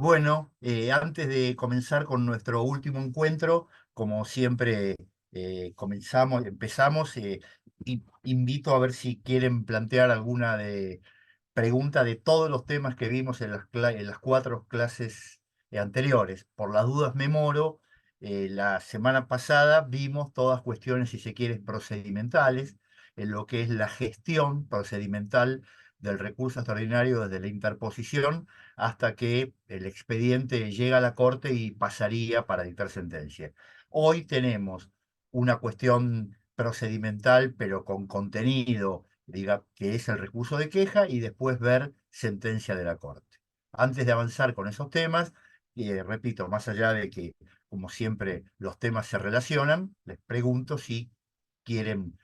Bueno, antes de comenzar con nuestro último encuentro, como siempre empezamos, invito a ver si quieren plantear alguna pregunta de todos los temas que vimos en en las cuatro clases anteriores. Por las dudas me moro, la semana pasada vimos todas cuestiones, si se quiere, procedimentales, en lo que es la gestión procedimental del recurso extraordinario desde la interposición hasta que el expediente llega a la Corte y pasaría para dictar sentencia. Hoy tenemos una cuestión procedimental, pero con contenido, diga, que es el recurso de queja y después ver sentencia de la Corte. Antes de avanzar con esos temas, repito, más allá de que, como siempre, los temas se relacionan, les pregunto si quieren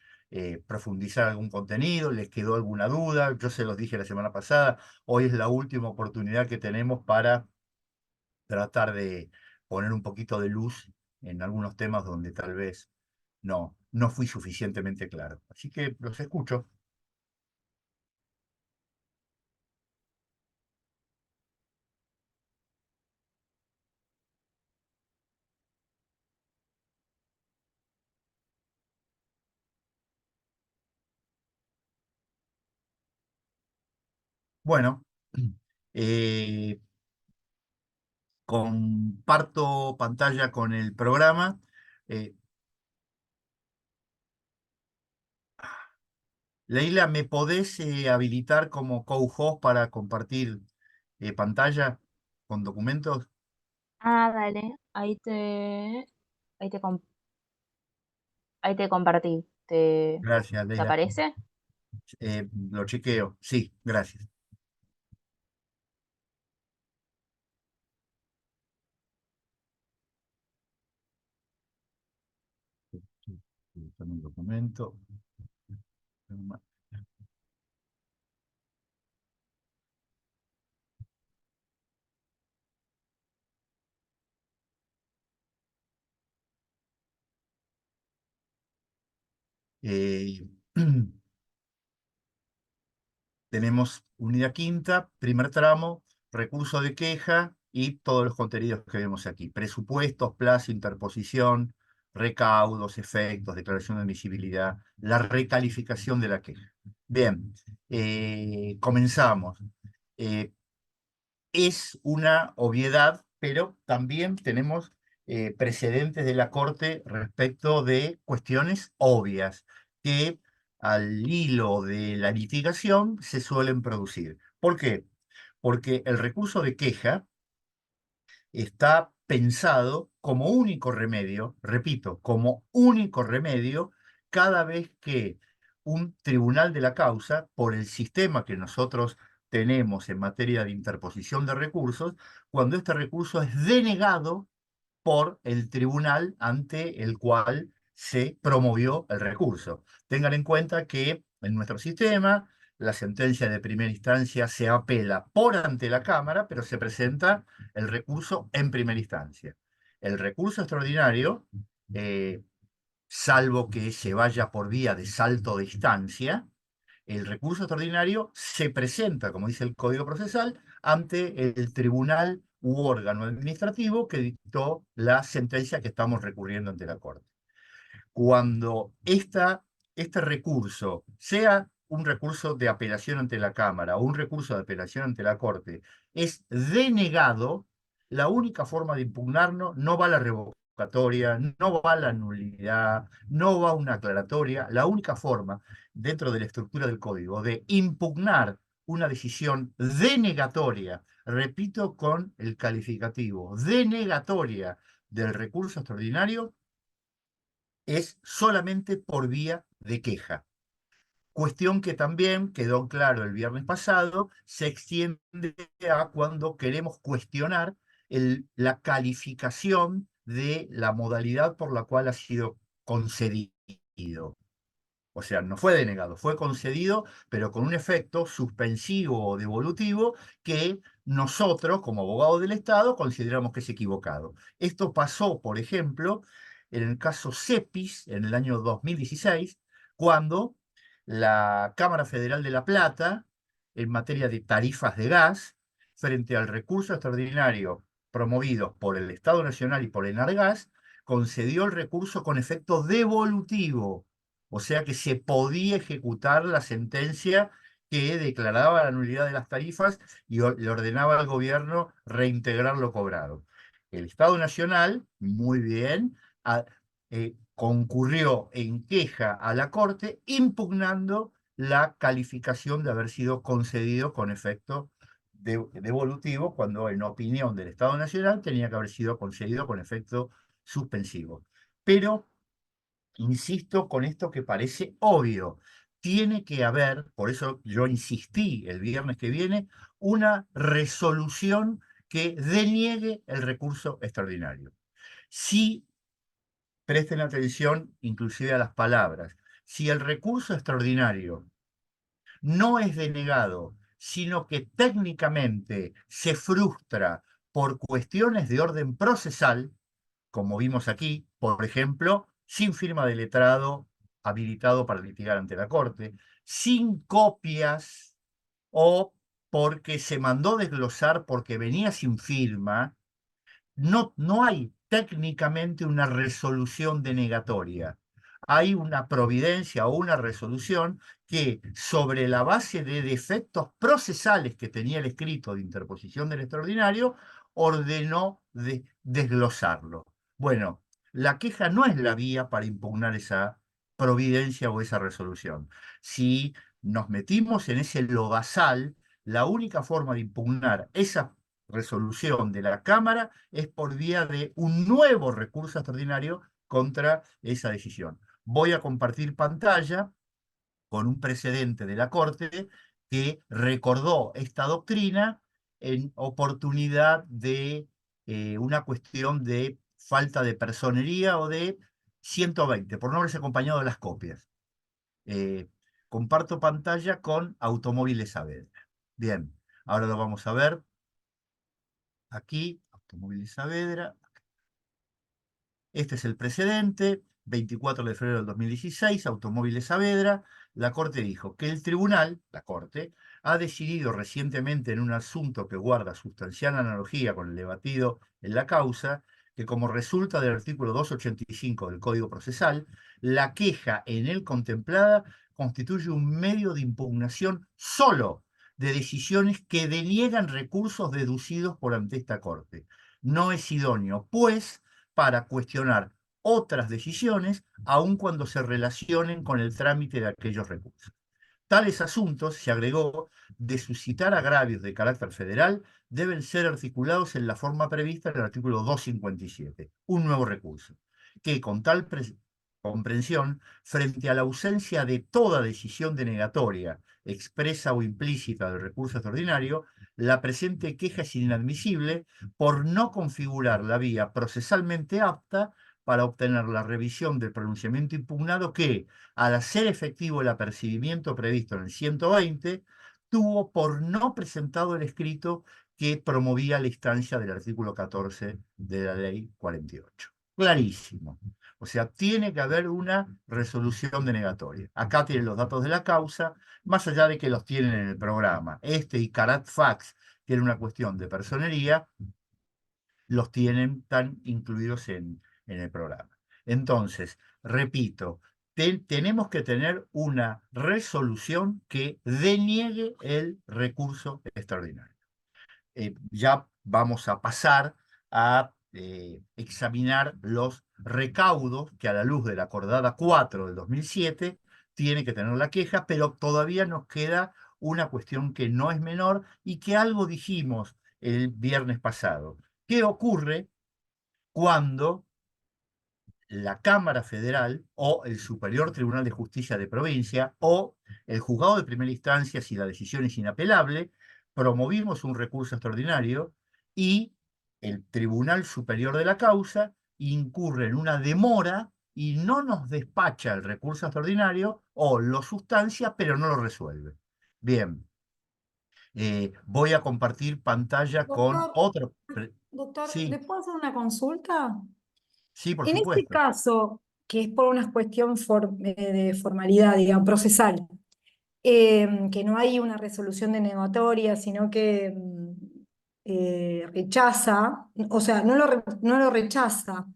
profundizar algún contenido, les quedó alguna duda. Yo se los dije la semana pasada, hoy es la última oportunidad que tenemos para tratar de poner un poquito de luz en algunos temas donde tal vez no fui suficientemente claro. Así que los escucho. Bueno, eh, comparto pantalla con el programa. Eh, Leila, ¿me podés habilitar como co-host para compartir pantalla con documentos? Ah, dale, ahí te, com- ahí te compartí. Gracias, ¿Te Leila. aparece? Lo chequeo. Sí, gracias. Buscando un documento. Eh, Tenemos unidad quinta, primer tramo, recurso de queja y todos los contenidos que vemos aquí. Presupuestos, plazo, interposición, recaudos, efectos, declaración de admisibilidad, la recalificación de la queja. Bien, comenzamos. Eh, es una obviedad, pero también tenemos precedentes de la Corte respecto de cuestiones obvias que al hilo de la litigación se suelen producir. ¿Por qué? Porque el recurso de queja está pensado como único remedio, repito, como único remedio cada vez que un tribunal de la causa, por el sistema que nosotros tenemos en materia de interposición de recursos, cuando este recurso es denegado por el tribunal ante el cual se promovió el recurso. Tengan en cuenta que en nuestro sistema la sentencia de primera instancia se apela por ante la Cámara, pero se presenta el recurso en primera instancia. El recurso extraordinario, eh, salvo que se vaya por vía de salto de instancia, el recurso extraordinario se presenta, como dice el Código Procesal, ante el tribunal u órgano administrativo que dictó la sentencia que estamos recurriendo ante la Corte. Cuando este recurso, sea un recurso de apelación ante la Cámara o un recurso de apelación ante la Corte, es denegado, la única forma de impugnarlo no va a la revocatoria, no va a la nulidad, no va a una aclaratoria. La única forma, dentro de la estructura del código, de impugnar una decisión denegatoria, repito con el calificativo, denegatoria del recurso extraordinario, es solamente por vía de queja. Cuestión que también quedó claro el viernes pasado, se extiende a cuando queremos cuestionar la calificación de la modalidad por la cual ha sido concedido. O sea, no fue denegado, fue concedido, pero con un efecto suspensivo o devolutivo que nosotros, como abogados del Estado, consideramos que es equivocado. Esto pasó, por ejemplo, en el caso CEPIS, en el año 2016, cuando la Cámara Federal de La Plata, en materia de tarifas de gas, frente al recurso extraordinario promovido por el Estado Nacional y por Enargás, concedió el recurso con efecto devolutivo, o sea que se podía ejecutar la sentencia que declaraba la nulidad de las tarifas y le ordenaba al gobierno reintegrar lo cobrado. El Estado Nacional, muy bien, concurrió en queja a la Corte impugnando la calificación de haber sido concedido con efecto devolutivo, cuando en opinión del Estado Nacional tenía que haber sido concedido con efecto suspensivo. Pero insisto con esto que parece obvio. Tiene que haber, por eso yo insistí el viernes que viene, una resolución que deniegue el recurso extraordinario. Si presten atención inclusive a las palabras, si el recurso extraordinario no es denegado, sino que técnicamente se frustra por cuestiones de orden procesal, como vimos aquí, por ejemplo, sin firma de letrado habilitado para litigar ante la Corte, sin copias o porque se mandó desglosar porque venía sin firma, no hay técnicamente una resolución denegatoria. Hay una providencia o una resolución que, sobre la base de defectos procesales que tenía el escrito de interposición del extraordinario, ordenó desglosarlo. Bueno, la queja no es la vía para impugnar esa providencia o esa resolución. Si nos metimos en ese lodazal, la única forma de impugnar esa resolución de la Cámara es por vía de un nuevo recurso extraordinario contra esa decisión. Voy a compartir pantalla con un precedente de la Corte que recordó esta doctrina en oportunidad de una cuestión de falta de personería o de 120, por no haberse acompañado de las copias. Eh, Comparto pantalla con Automóviles Saavedra. Bien, ahora lo vamos a ver aquí, Automóviles Saavedra. Este es el precedente, 24 de febrero del 2016, Automóviles Saavedra. La Corte dijo que el tribunal, la Corte, ha decidido recientemente en un asunto que guarda sustancial analogía con el debatido en la causa, que como resulta del artículo 285 del Código Procesal, la queja en él contemplada constituye un medio de impugnación solo de decisiones que deniegan recursos deducidos por ante esta Corte. No es idóneo, pues, para cuestionar otras decisiones, aun cuando se relacionen con el trámite de aquellos recursos. Tales asuntos, se agregó, de suscitar agravios de carácter federal, deben ser articulados en la forma prevista en el artículo 257, un nuevo recurso, que con tal comprensión, frente a la ausencia de toda decisión denegatoria, expresa o implícita del recurso extraordinario, la presente queja es inadmisible por no configurar la vía procesalmente apta para obtener la revisión del pronunciamiento impugnado que, al hacer efectivo el apercibimiento previsto en el 120, tuvo por no presentado el escrito que promovía la instancia del artículo 14 de la ley 48. Clarísimo. O sea, tiene que haber una resolución denegatoria. Acá tienen los datos de la causa, más allá de que los tienen en el programa. Este y Carat Fax, que era una cuestión de personería, los tienen tan incluidos en el programa. Entonces, repito, tenemos que tener una resolución que deniegue el recurso extraordinario. Ya vamos a pasar a examinar los recaudos que, a la luz de la acordada 4 del 2007 tiene que tener la queja, pero todavía nos queda una cuestión que no es menor y que algo dijimos el viernes pasado. ¿Qué ocurre cuando la Cámara Federal o el Superior Tribunal de Justicia de Provincia o el Juzgado de Primera Instancia, si la decisión es inapelable, promovimos un recurso extraordinario y el Tribunal Superior de la causa incurre en una demora y no nos despacha el recurso extraordinario o lo sustancia, pero no lo resuelve? Bien, voy a compartir pantalla con Doctor, otro. doctor, ¿le Sí, puedo hacer una consulta? sí, por En este supuesto. caso, que es por una cuestión de formalidad, digamos, procesal, que no hay una resolución denegatoria, sino que rechaza, o sea, no lo rechaza.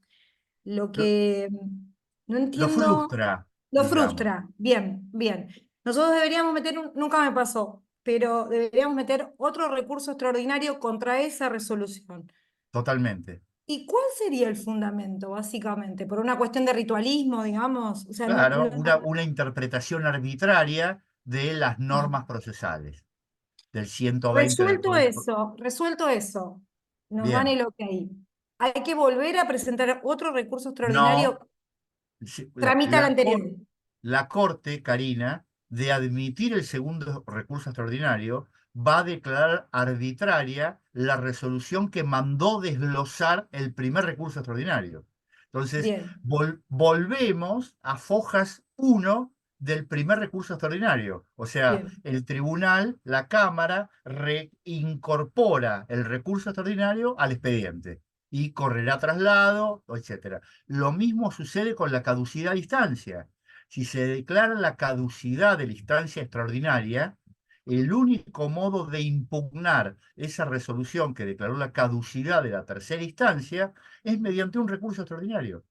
Lo Lo, que no lo entiendo, frustra, lo digamos, frustra. Bien, bien. Nosotros deberíamos meter, nunca me pasó, pero deberíamos meter otro recurso extraordinario contra esa resolución. totalmente. ¿Y cuál sería el fundamento, básicamente? ¿Por una cuestión de ritualismo, digamos? O sea, Claro, una interpretación arbitraria de las no. normas procesales, del 120 del Código. Resuelto eso, nos dan Bien, el ok. Hay que volver a presentar otro recurso no, extraordinario, si- tramita el anterior. la Corte, Karina, de admitir el segundo recurso extraordinario, va a declarar arbitraria la resolución que mandó desglosar el primer recurso extraordinario. Entonces, Bien, volvemos a Fojas 1 del primer recurso extraordinario. O sea, bien, el tribunal, la Cámara, reincorpora el recurso extraordinario al expediente y correrá traslado, etcétera. Lo mismo sucede con la caducidad de instancia. Si se declara la caducidad de la instancia extraordinaria, el único modo de impugnar esa resolución que declaró la caducidad de la tercera instancia es mediante un recurso extraordinario.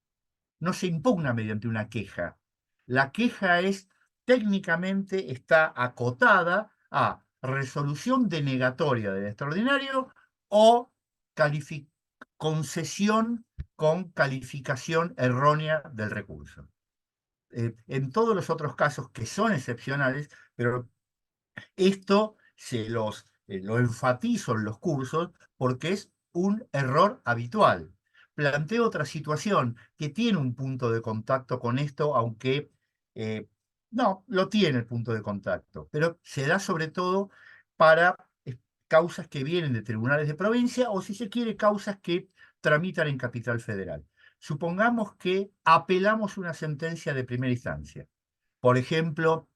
No se impugna mediante una queja. La queja es técnicamente está acotada a resolución denegatoria del extraordinario o concesión con calificación errónea del recurso. En todos los otros casos que son excepcionales, pero esto lo enfatizo en los cursos porque es un error habitual. Planteo otra situación que tiene un punto de contacto con esto, aunque eh, no, lo tiene el punto de contacto, pero se da sobre todo para causas que vienen de tribunales de provincia o, si se quiere, causas que tramitan en Capital Federal. Supongamos que apelamos una sentencia de primera instancia. Por ejemplo,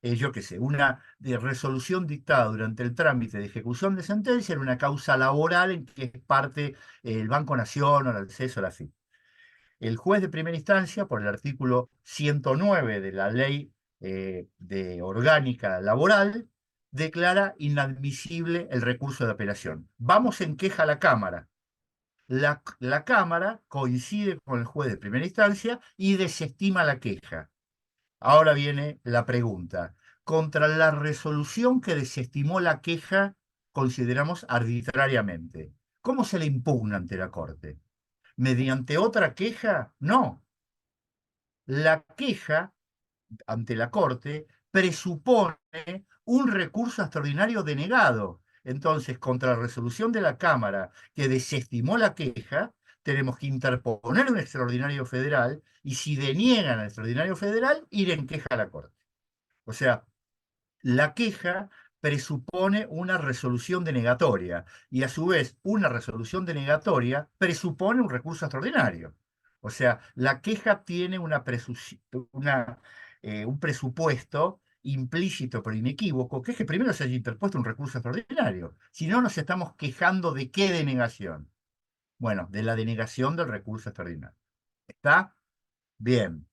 yo qué sé, una de resolución dictada durante el trámite de ejecución de sentencia en una causa laboral en que es parte el Banco Nación o el acceso a la FIP. El juez de primera instancia, por el artículo 109 de la ley de orgánica laboral, declara inadmisible el recurso de apelación. Vamos en queja a la Cámara. La Cámara coincide con el juez de primera instancia y desestima la queja. Ahora viene la pregunta. Contra la resolución que desestimó la queja, consideramos arbitrariamente. ¿Cómo se le impugna ante la Corte? ¿Mediante otra queja? No. La queja ante la Corte presupone un recurso extraordinario denegado. Entonces, contra la resolución de la Cámara que desestimó la queja, tenemos que interponer un extraordinario federal y, si deniegan al extraordinario federal, ir en queja a la Corte. O sea, la queja presupone una resolución denegatoria y, a su vez, una resolución denegatoria presupone un recurso extraordinario. O sea, la queja tiene un presupuesto implícito pero inequívoco, que es que primero se haya interpuesto un recurso extraordinario. Si no, nos estamos quejando de qué denegación. Bueno, de la denegación del recurso extraordinario. ¿Está? Bien.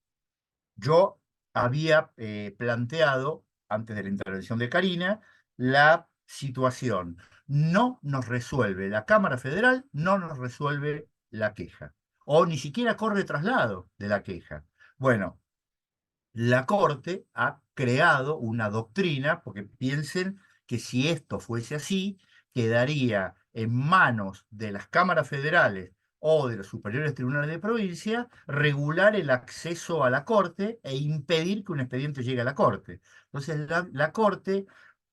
Yo había planteado, antes de la intervención de Karina, la situación. No nos resuelve, la Cámara Federal no nos resuelve la queja, o ni siquiera corre traslado de la queja. Bueno, la Corte ha creado una doctrina, porque piensen que si esto fuese así, quedaría en manos de las cámaras federales o de los superiores tribunales de provincia regular el acceso a la Corte e impedir que un expediente llegue a la Corte. Entonces, la Corte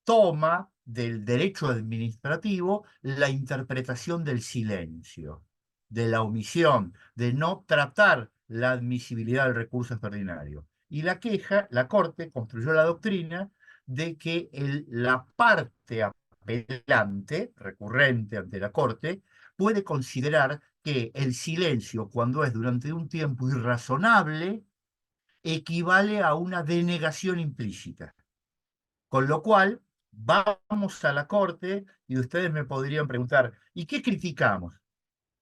toma del derecho administrativo la interpretación del silencio, de la omisión, de no tratar la admisibilidad del recurso extraordinario. Y la queja, la Corte construyó la doctrina de que la parte apelante, recurrente ante la Corte, puede considerar que el silencio, cuando es durante un tiempo irrazonable, equivale a una denegación implícita. Con lo cual, vamos a la Corte y ustedes me podrían preguntar, ¿y qué criticamos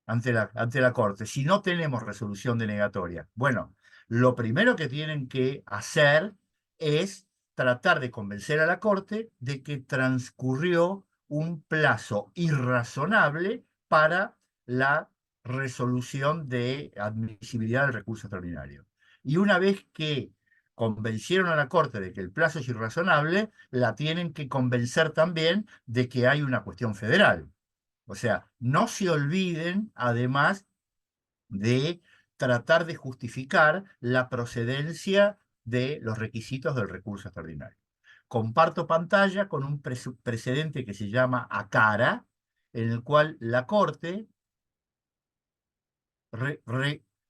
ante la Corte si no tenemos resolución denegatoria? Bueno, lo primero que tienen que hacer es tratar de convencer a la Corte de que transcurrió un plazo irrazonable para la resolución de admisibilidad del recurso extraordinario. Y una vez que convencieron a la Corte de que el plazo es irrazonable, la tienen que convencer también de que hay una cuestión federal. O sea, no se olviden, además, de tratar de justificar la procedencia de los requisitos del recurso extraordinario. Comparto pantalla con un precedente que se llama ACARA, en el cual la Corte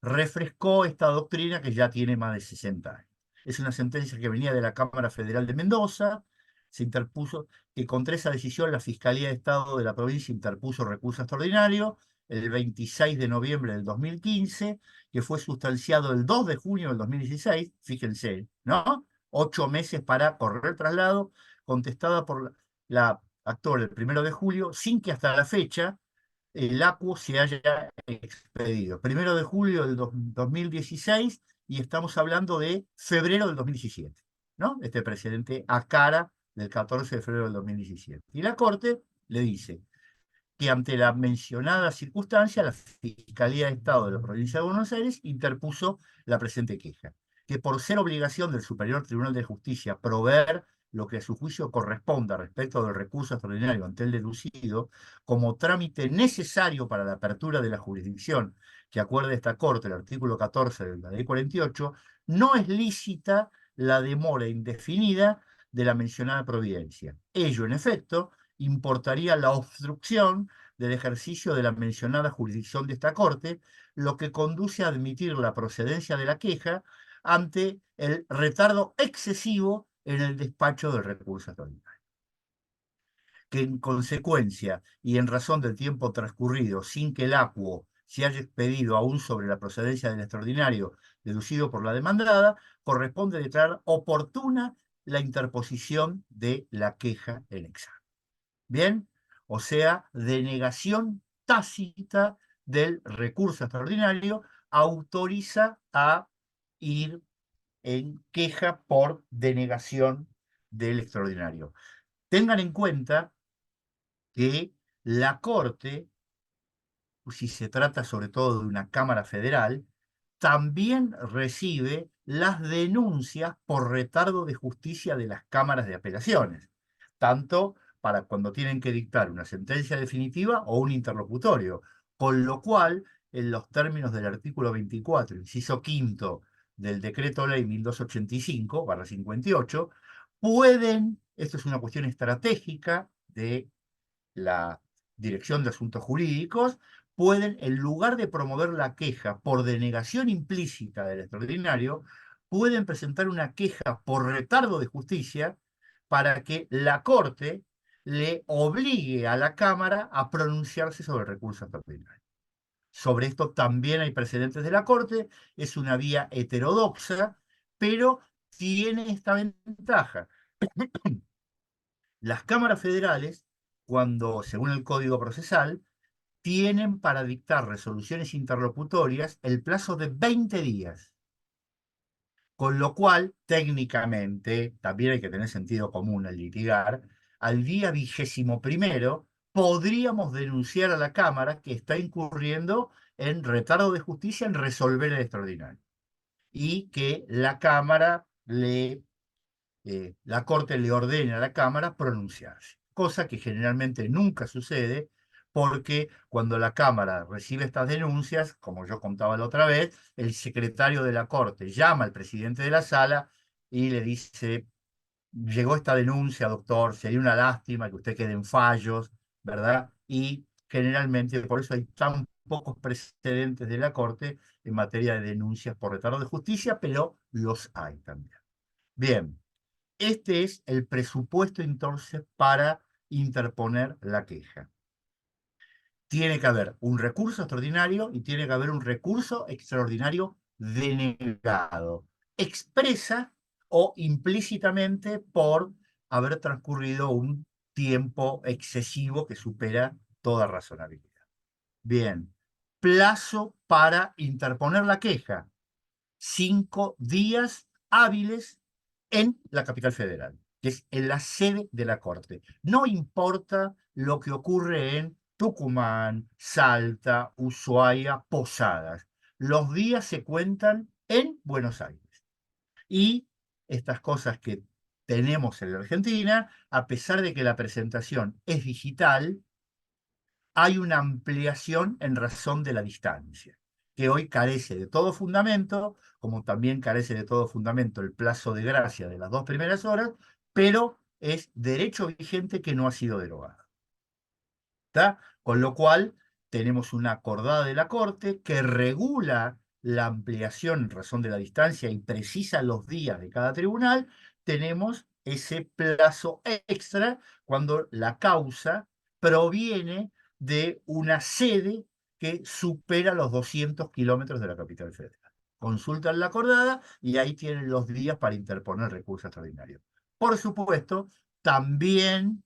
refrescó esta doctrina que ya tiene más de 60 años. Es una sentencia que venía de la Cámara Federal de Mendoza, se interpuso, que contra esa decisión la Fiscalía de Estado de la provincia interpuso recurso extraordinario el 26 de noviembre del 2015, que fue sustanciado el 2 de junio del 2016, fíjense, ¿no? 8 meses para correr el traslado, contestada por la actor el 1 de julio, sin que hasta la fecha el ACU se haya expedido. 1 de julio del 2016 y estamos hablando de febrero del 2017, ¿no? Este precedente ACARA del 14 de febrero del 2017. Y la Corte le dice que ante la mencionada circunstancia, la Fiscalía de Estado de la Provincia de Buenos Aires interpuso la presente queja, que por ser obligación del Superior Tribunal de Justicia proveer lo que a su juicio corresponda respecto del recurso extraordinario ante el deducido, como trámite necesario para la apertura de la jurisdicción que acuerde esta Corte, el artículo 14 de la Ley 48, no es lícita la demora indefinida de la mencionada providencia. Ello, en efecto, importaría la obstrucción del ejercicio de la mencionada jurisdicción de esta Corte, lo que conduce a admitir la procedencia de la queja ante el retardo excesivo en el despacho del recurso extraordinario. Que en consecuencia y en razón del tiempo transcurrido sin que el acuo se haya expedido aún sobre la procedencia del extraordinario deducido por la demandada, corresponde declarar oportuna la interposición de la queja en examen. Bien, o sea, denegación tácita del recurso extraordinario autoriza a ir en queja por denegación del extraordinario. Tengan en cuenta que la Corte, si se trata sobre todo de una Cámara Federal, también recibe las denuncias por retardo de justicia de las cámaras de apelaciones, tanto para cuando tienen que dictar una sentencia definitiva o un interlocutorio, con lo cual, en los términos del artículo 24, inciso quinto del Decreto Ley 1285/58, pueden, esto es una cuestión estratégica de la Dirección de Asuntos Jurídicos, pueden, en lugar de promover la queja por denegación implícita del extraordinario, pueden presentar una queja por retardo de justicia para que la Corte le obligue a la Cámara a pronunciarse sobre el recurso extraordinario. Sobre esto también hay precedentes de la Corte, es una vía heterodoxa, pero tiene esta ventaja. Las cámaras federales, cuando, según el Código Procesal, tienen para dictar resoluciones interlocutorias el plazo de 20 días. Con lo cual, técnicamente, también hay que tener sentido común al litigar, al día 21º podríamos denunciar a la Cámara que está incurriendo en retardo de justicia en resolver el extraordinario. Y que la Cámara la Corte le ordena a la Cámara pronunciarse, cosa que generalmente nunca sucede porque cuando la Cámara recibe estas denuncias, como yo contaba la otra vez, el secretario de la Corte llama al presidente de la sala y le dice, llegó esta denuncia, doctor, sería una lástima que usted quede en fallos, ¿verdad? Y generalmente, por eso hay tan pocos precedentes de la Corte en materia de denuncias por retardo de justicia, pero los hay también. Bien. Este es el presupuesto entonces para interponer la queja. Tiene que haber un recurso extraordinario y tiene que haber un recurso extraordinario denegado, expresa o implícitamente por haber transcurrido un tiempo excesivo que supera toda razonabilidad. Bien, plazo para interponer la queja, 5 días hábiles en la capital federal, que es en la sede de la Corte. No importa lo que ocurre en Tucumán, Salta, Ushuaia, Posadas. Los días se cuentan en Buenos Aires. Y estas cosas que tenemos en la Argentina, a pesar de que la presentación es digital, hay una ampliación en razón de la distancia, que hoy carece de todo fundamento, como también carece de todo fundamento el plazo de gracia de las 2 primeras horas, pero es derecho vigente que no ha sido derogado. ¿Está? Con lo cual, tenemos una acordada de la Corte que regula la ampliación en razón de la distancia y precisa los días de cada tribunal. Tenemos ese plazo extra cuando la causa proviene de una sede que supera los 200 kilómetros de la capital federal. Consultan la acordada y ahí tienen los días para interponer recurso extraordinario. Por supuesto, también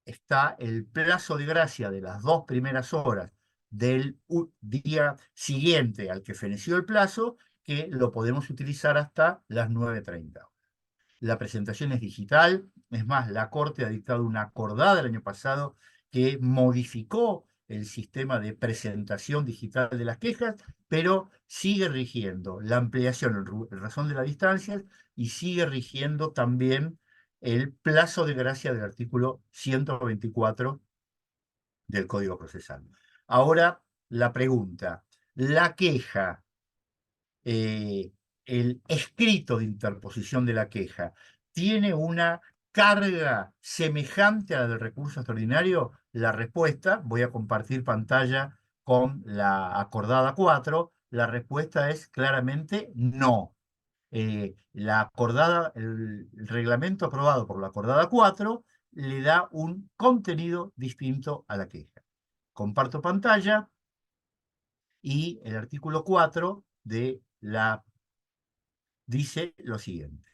está el plazo de gracia de las 2 primeras horas del día siguiente al que feneció el plazo, que lo podemos utilizar hasta las 9:30. La presentación es digital, es más, la Corte ha dictado una acordada el año pasado que modificó el sistema de presentación digital de las quejas, pero sigue rigiendo la ampliación en razón de las distancias y sigue rigiendo también el plazo de gracia del artículo 124 del Código Procesal. Ahora, la pregunta, la queja, el escrito de interposición de la queja, ¿tiene una carga semejante a la del recurso extraordinario? La respuesta, voy a compartir pantalla con la acordada 4, la respuesta es claramente no. El reglamento aprobado por la acordada 4 le da un contenido distinto a la queja. Comparto pantalla y el artículo 4 dice lo siguiente.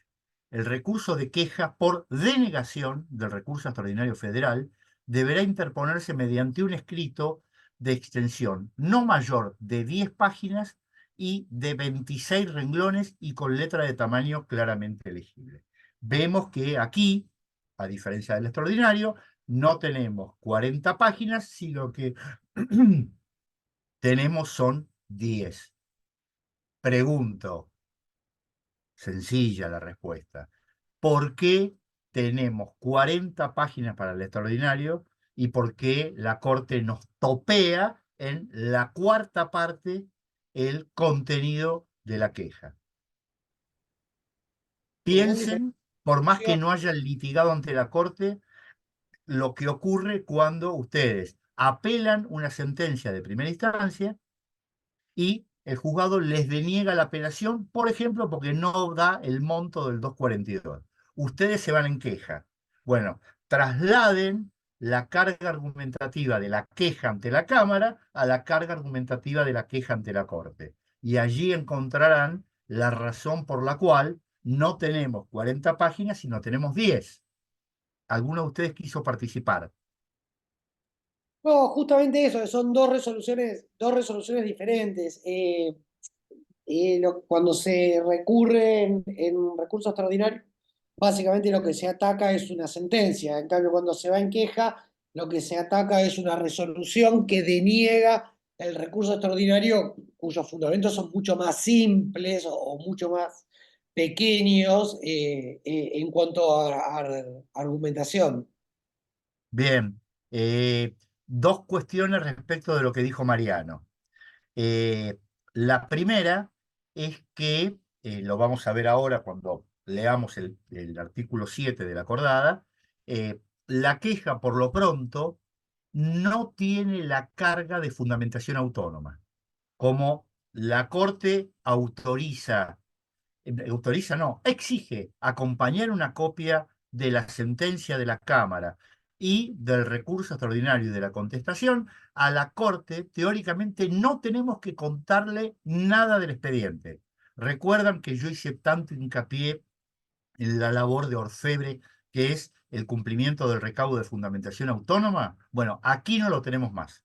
El recurso de queja por denegación del recurso extraordinario federal deberá interponerse mediante un escrito de extensión no mayor de 10 páginas y de 26 renglones y con letra de tamaño claramente legible. Vemos que aquí, a diferencia del extraordinario, no tenemos 40 páginas, sino que tenemos son 10. Pregunto, sencilla la respuesta. ¿Por qué tenemos 40 páginas para el extraordinario y por qué la Corte nos topea en la cuarta parte el contenido de la queja? Piensen, por más que no hayan litigado ante la Corte, lo que ocurre cuando ustedes apelan una sentencia de primera instancia y el juzgado les deniega la apelación, por ejemplo, porque no da el monto del 242. Ustedes se van en queja. Bueno, trasladen la carga argumentativa de la queja ante la Cámara a la carga argumentativa de la queja ante la Corte. Y allí encontrarán la razón por la cual no tenemos 40 páginas, sino tenemos 10. ¿Alguno de ustedes quiso participar? No, justamente eso, son dos resoluciones diferentes. Cuando se recurre en un recurso extraordinario, básicamente lo que se ataca es una sentencia. En cambio, cuando se va en queja, lo que se ataca es una resolución que deniega el recurso extraordinario, cuyos fundamentos son mucho más simples o mucho más pequeños en cuanto a argumentación. Bien, dos cuestiones respecto de lo que dijo Mariano. La primera es que, lo vamos a ver ahora cuando leamos el artículo 7 de la acordada, la queja por lo pronto no tiene la carga de fundamentación autónoma, como la Corte exige acompañar una copia de la sentencia de la Cámara y del recurso extraordinario y de la contestación. A la Corte, teóricamente, no tenemos que contarle nada del expediente. Recuerdan que yo hice tanto hincapié en la labor de orfebre, que es el cumplimiento del recaudo de fundamentación autónoma. Bueno, aquí no lo tenemos más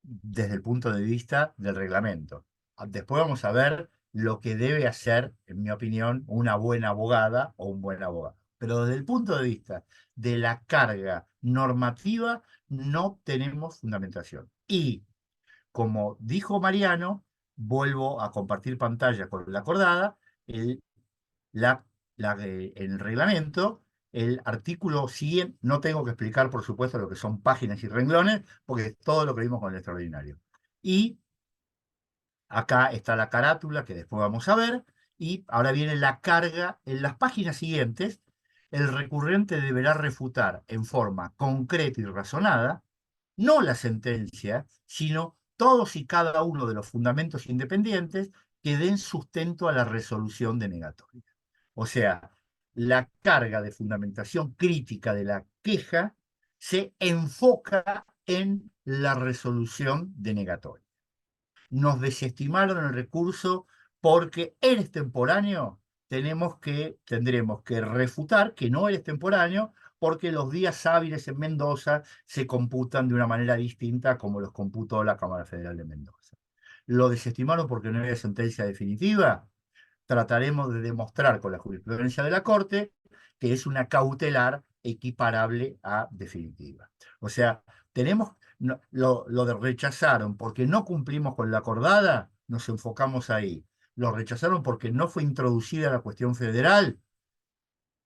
desde el punto de vista del reglamento. Después vamos a ver lo que debe hacer, en mi opinión, una buena abogada o un buen abogado. Pero desde el punto de vista de la carga normativa, no tenemos fundamentación. Y como dijo Mariano, vuelvo a compartir pantalla con la acordada, el, la, en el reglamento, el artículo siguiente, no tengo que explicar, por supuesto, lo que son páginas y renglones, porque es todo lo que vimos con el extraordinario. Y acá está la carátula, que después vamos a ver, y ahora viene la carga. En las páginas siguientes, el recurrente deberá refutar en forma concreta y razonada, no la sentencia, sino todos y cada uno de los fundamentos independientes que den sustento a la resolución denegatoria. O sea, la carga de fundamentación crítica de la queja se enfoca en la resolución denegatoria. Nos desestimaron el recurso porque eres extemporáneo, tendremos que refutar que no eres extemporáneo, porque los días hábiles en Mendoza se computan de una manera distinta como los computó la Cámara Federal de Mendoza. Lo desestimaron porque no había sentencia definitiva. Trataremos de demostrar con la jurisprudencia de la Corte que es una cautelar equiparable a definitiva. O sea, tenemos lo de rechazaron porque no cumplimos con la acordada, nos enfocamos ahí. Lo rechazaron porque no fue introducida la cuestión federal,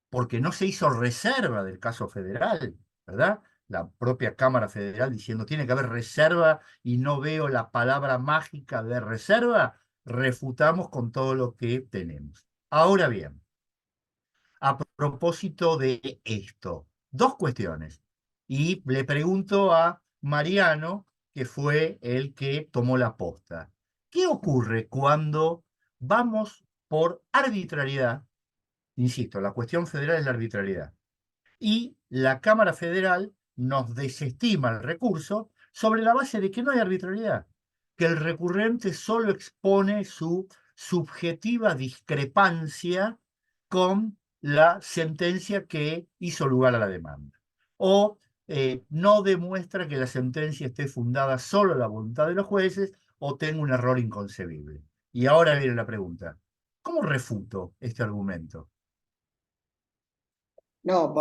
porque no se hizo reserva del caso federal, ¿verdad? La propia Cámara Federal diciendo tiene que haber reserva y no veo la palabra mágica de reserva, refutamos con todo lo que tenemos. Ahora bien, a propósito de esto, dos cuestiones. Y le pregunto a Mariano, que fue el que tomó la posta. ¿Qué ocurre cuando vamos por arbitrariedad? Insisto, la cuestión federal es la arbitrariedad. Y la Cámara Federal nos desestima el recurso sobre la base de que no hay arbitrariedad, que el recurrente solo expone su subjetiva discrepancia con la sentencia que hizo lugar a la demanda. O no demuestra que la sentencia esté fundada solo en la voluntad de los jueces o tenga un error inconcebible. Y ahora viene la pregunta, ¿cómo refuto este argumento? No,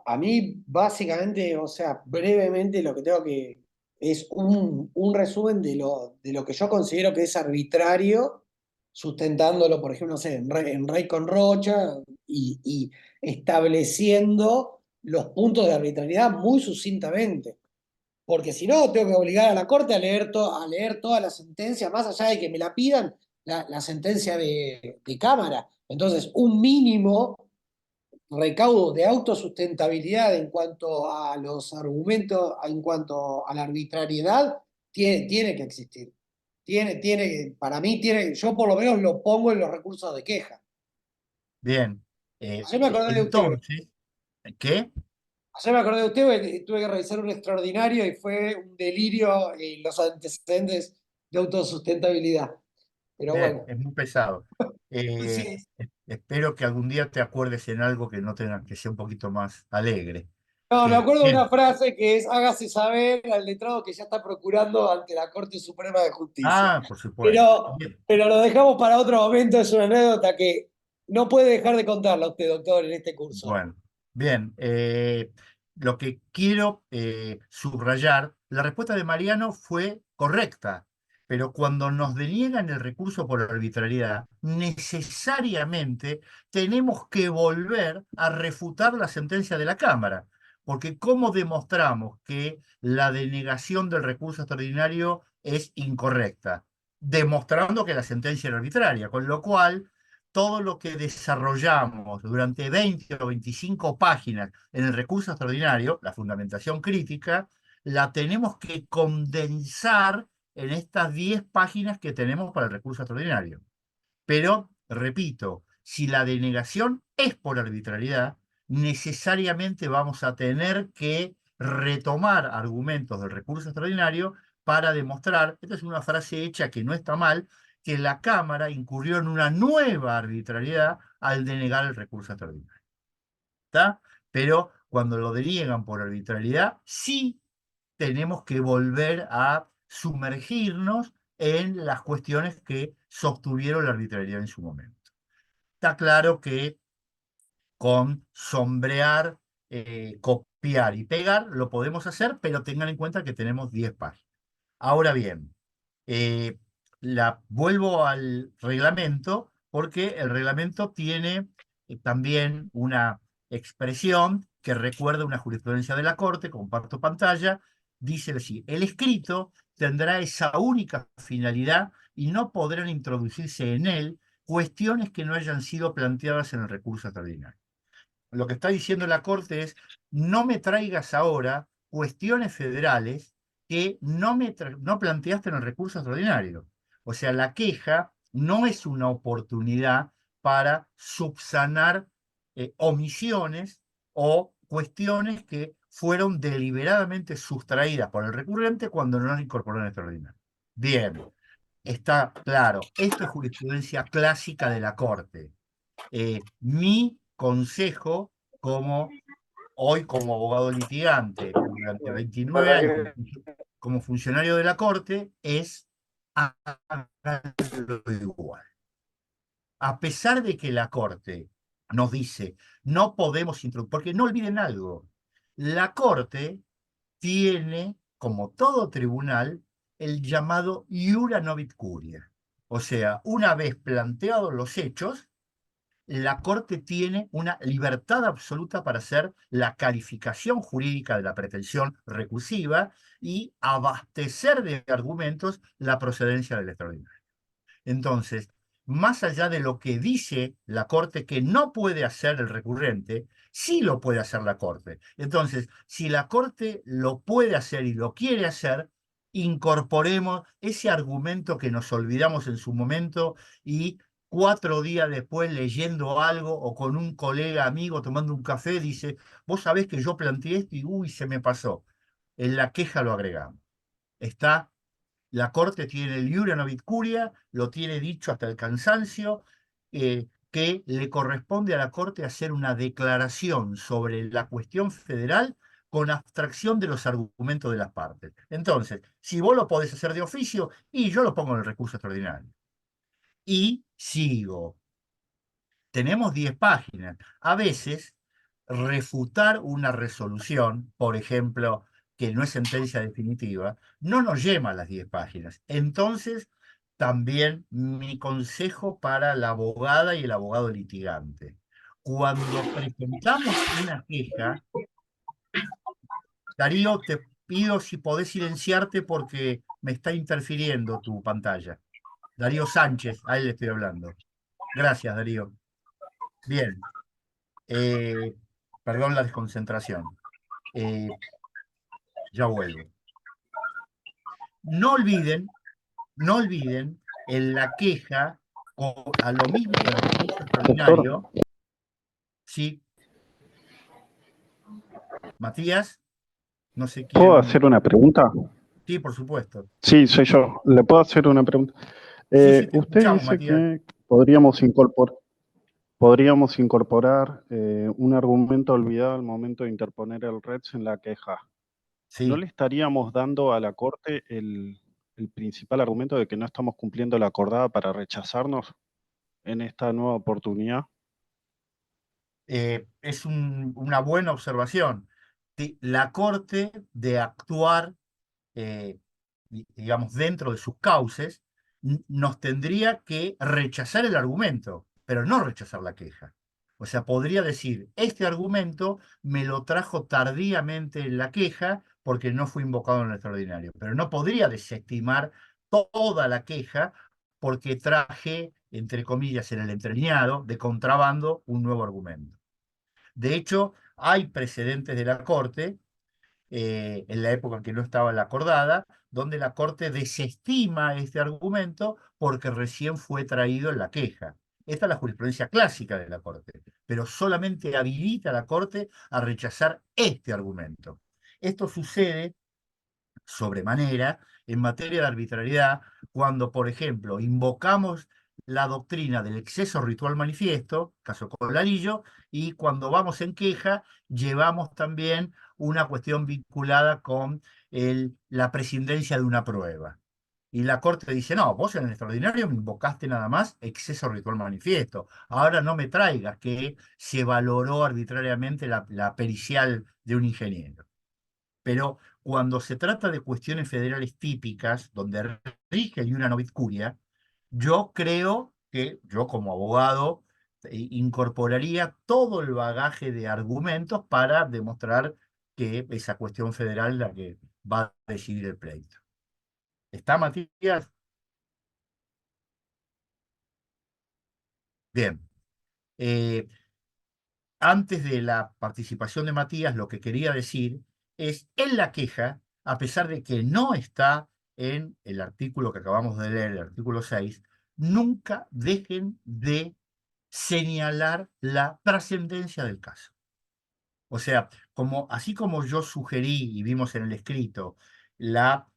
a mí básicamente, o sea, brevemente lo que tengo que es un resumen de lo que yo considero que es arbitrario, sustentándolo, por ejemplo, no sé, en Rey con Rocha y estableciendo los puntos de arbitrariedad muy sucintamente. Porque si no, tengo que obligar a la Corte a leer toda la sentencia, más allá de que me la pidan, la sentencia de Cámara. Entonces, un mínimo recaudo de autosustentabilidad en cuanto a los argumentos, en cuanto a la arbitrariedad, tiene que existir. Para mí yo por lo menos lo pongo en los recursos de queja. Bien, Ayer me acordé de usted, entonces, ¿qué? ayer me acordé de usted, porque tuve que revisar un extraordinario y fue un delirio los antecedentes de autosustentabilidad. Pero Bien, bueno, es muy pesado. sí, Espero que algún día te acuerdes en algo que no tenga, que sea un poquito más alegre. no, me acuerdo de Bien. una frase que es: hágase saber al letrado que ya está procurando ante la Corte Suprema de Justicia. Ah, por supuesto. Bien, Pero lo dejamos para otro momento, es una anécdota que no puede dejar de contarla usted, doctor, en este curso. bueno, bien. Lo que quiero subrayar, la respuesta de Mariano fue correcta, pero cuando nos deniegan el recurso por arbitrariedad, necesariamente tenemos que volver a refutar la sentencia de la Cámara, porque ¿cómo demostramos que la denegación del recurso extraordinario es incorrecta? Demostrando que la sentencia era arbitraria, con lo cual todo lo que desarrollamos durante 20 o 25 páginas en el recurso extraordinario, la fundamentación crítica, la tenemos que condensar en estas 10 páginas que tenemos para el recurso extraordinario. Pero, repito, si la denegación es por arbitrariedad, necesariamente vamos a tener que retomar argumentos del recurso extraordinario para demostrar, esta es una frase hecha que no está mal, que la Cámara incurrió en una nueva arbitrariedad al denegar el recurso extraordinario. ¿Está? Pero cuando lo deniegan por arbitrariedad, sí tenemos que volver a sumergirnos en las cuestiones que sostuvieron la arbitrariedad en su momento. Está claro que con sombrear, copiar y pegar, lo podemos hacer, pero tengan en cuenta que tenemos 10 páginas. Ahora bien, eh, vuelvo al reglamento, porque el reglamento tiene también una expresión que recuerda una jurisprudencia de la Corte. Comparto pantalla, dice así: el escrito tendrá esa única finalidad y no podrán introducirse en él cuestiones que no hayan sido planteadas en el recurso extraordinario. Lo que está diciendo la Corte es: no me traigas ahora cuestiones federales que no planteaste en el recurso extraordinario. O sea, la queja no es una oportunidad para subsanar omisiones o cuestiones que fueron deliberadamente sustraídas por el recurrente cuando no las incorporó en el extraordinario. Bien, está claro. Esto es jurisprudencia clásica de la Corte. Mi consejo, como abogado litigante durante 29 años como funcionario de la Corte, es háganlo igual. A pesar de que la Corte nos dice no podemos introducir, porque no olviden algo, la Corte tiene, como todo tribunal, el llamado iura novit curia. O sea, una vez planteados los hechos, la Corte tiene una libertad absoluta para hacer la calificación jurídica de la pretensión recursiva y abastecer de argumentos la procedencia del extraordinario. Entonces, más allá de lo que dice la Corte que no puede hacer el recurrente, sí lo puede hacer la Corte. Entonces, si la Corte lo puede hacer y lo quiere hacer, incorporemos ese argumento que nos olvidamos en su momento y 4 días después, leyendo algo o con un colega amigo tomando un café, dice: vos sabés que yo planteé esto y uy, se me pasó. En la queja lo agregamos. La Corte tiene el iura novit curia, lo tiene dicho hasta el cansancio, que le corresponde a la Corte hacer una declaración sobre la cuestión federal con abstracción de los argumentos de las partes. Entonces, si vos lo podés hacer de oficio, y yo lo pongo en el recurso extraordinario. Y sigo. Tenemos 10 páginas. A veces, refutar una resolución, por ejemplo, que no es sentencia definitiva, no nos lleva a las 10 páginas. Entonces, también mi consejo para la abogada y el abogado litigante: cuando presentamos una queja, Darío, te pido si podés silenciarte porque me está interfiriendo tu pantalla. Darío Sánchez, a él le estoy hablando. Gracias, Darío. Bien. Perdón la desconcentración. Ya vuelvo. No olviden, no olviden en la queja, a lo mismo que en el recurso Doctor, extraordinario. Sí, Matías, no sé ¿puedo quién. hacer una pregunta? Sí, por supuesto. Sí, soy yo. ¿Le puedo hacer una pregunta? Sí, te Usted escuchamos, dice Matías. que podríamos incorporar un argumento olvidado al momento de interponer el RETS en la queja. ¿No Sí. le estaríamos dando a la Corte el principal argumento de que no estamos cumpliendo la acordada para rechazarnos en esta nueva oportunidad? Es una buena observación. La Corte, de actuar, digamos, dentro de sus cauces, nos tendría que rechazar el argumento, pero no rechazar la queja. O sea, podría decir: este argumento me lo trajo tardíamente en la queja porque no fue invocado en el extraordinario, pero no podría desestimar toda la queja porque traje, entre comillas, en el entreliñado de contrabando, un nuevo argumento. De hecho, hay precedentes de la Corte, en la época en que no estaba la acordada, donde la Corte desestima este argumento porque recién fue traído en la queja. Esta es la jurisprudencia clásica de la Corte, pero solamente habilita a la Corte a rechazar este argumento. Esto sucede sobremanera en materia de arbitrariedad cuando, por ejemplo, invocamos la doctrina del exceso ritual manifiesto, caso Colalillo, y cuando vamos en queja llevamos también una cuestión vinculada con la prescindencia de una prueba. Y la Corte dice, no, vos en el extraordinario me invocaste nada más exceso ritual manifiesto. Ahora no me traigas que se valoró arbitrariamente la pericial de un ingeniero. Pero cuando se trata de cuestiones federales típicas, donde rige el iura novit curia, yo creo que yo como abogado incorporaría todo el bagaje de argumentos para demostrar que esa cuestión federal es la que va a decidir el pleito. ¿Está, Matías? Bien. Eh, Antes de la participación de Matías, lo que quería decir es, en la queja, a pesar de que no está en el artículo que acabamos de leer, el artículo 6, nunca dejen de señalar la trascendencia del caso. O sea, así como yo sugerí y vimos en el escrito la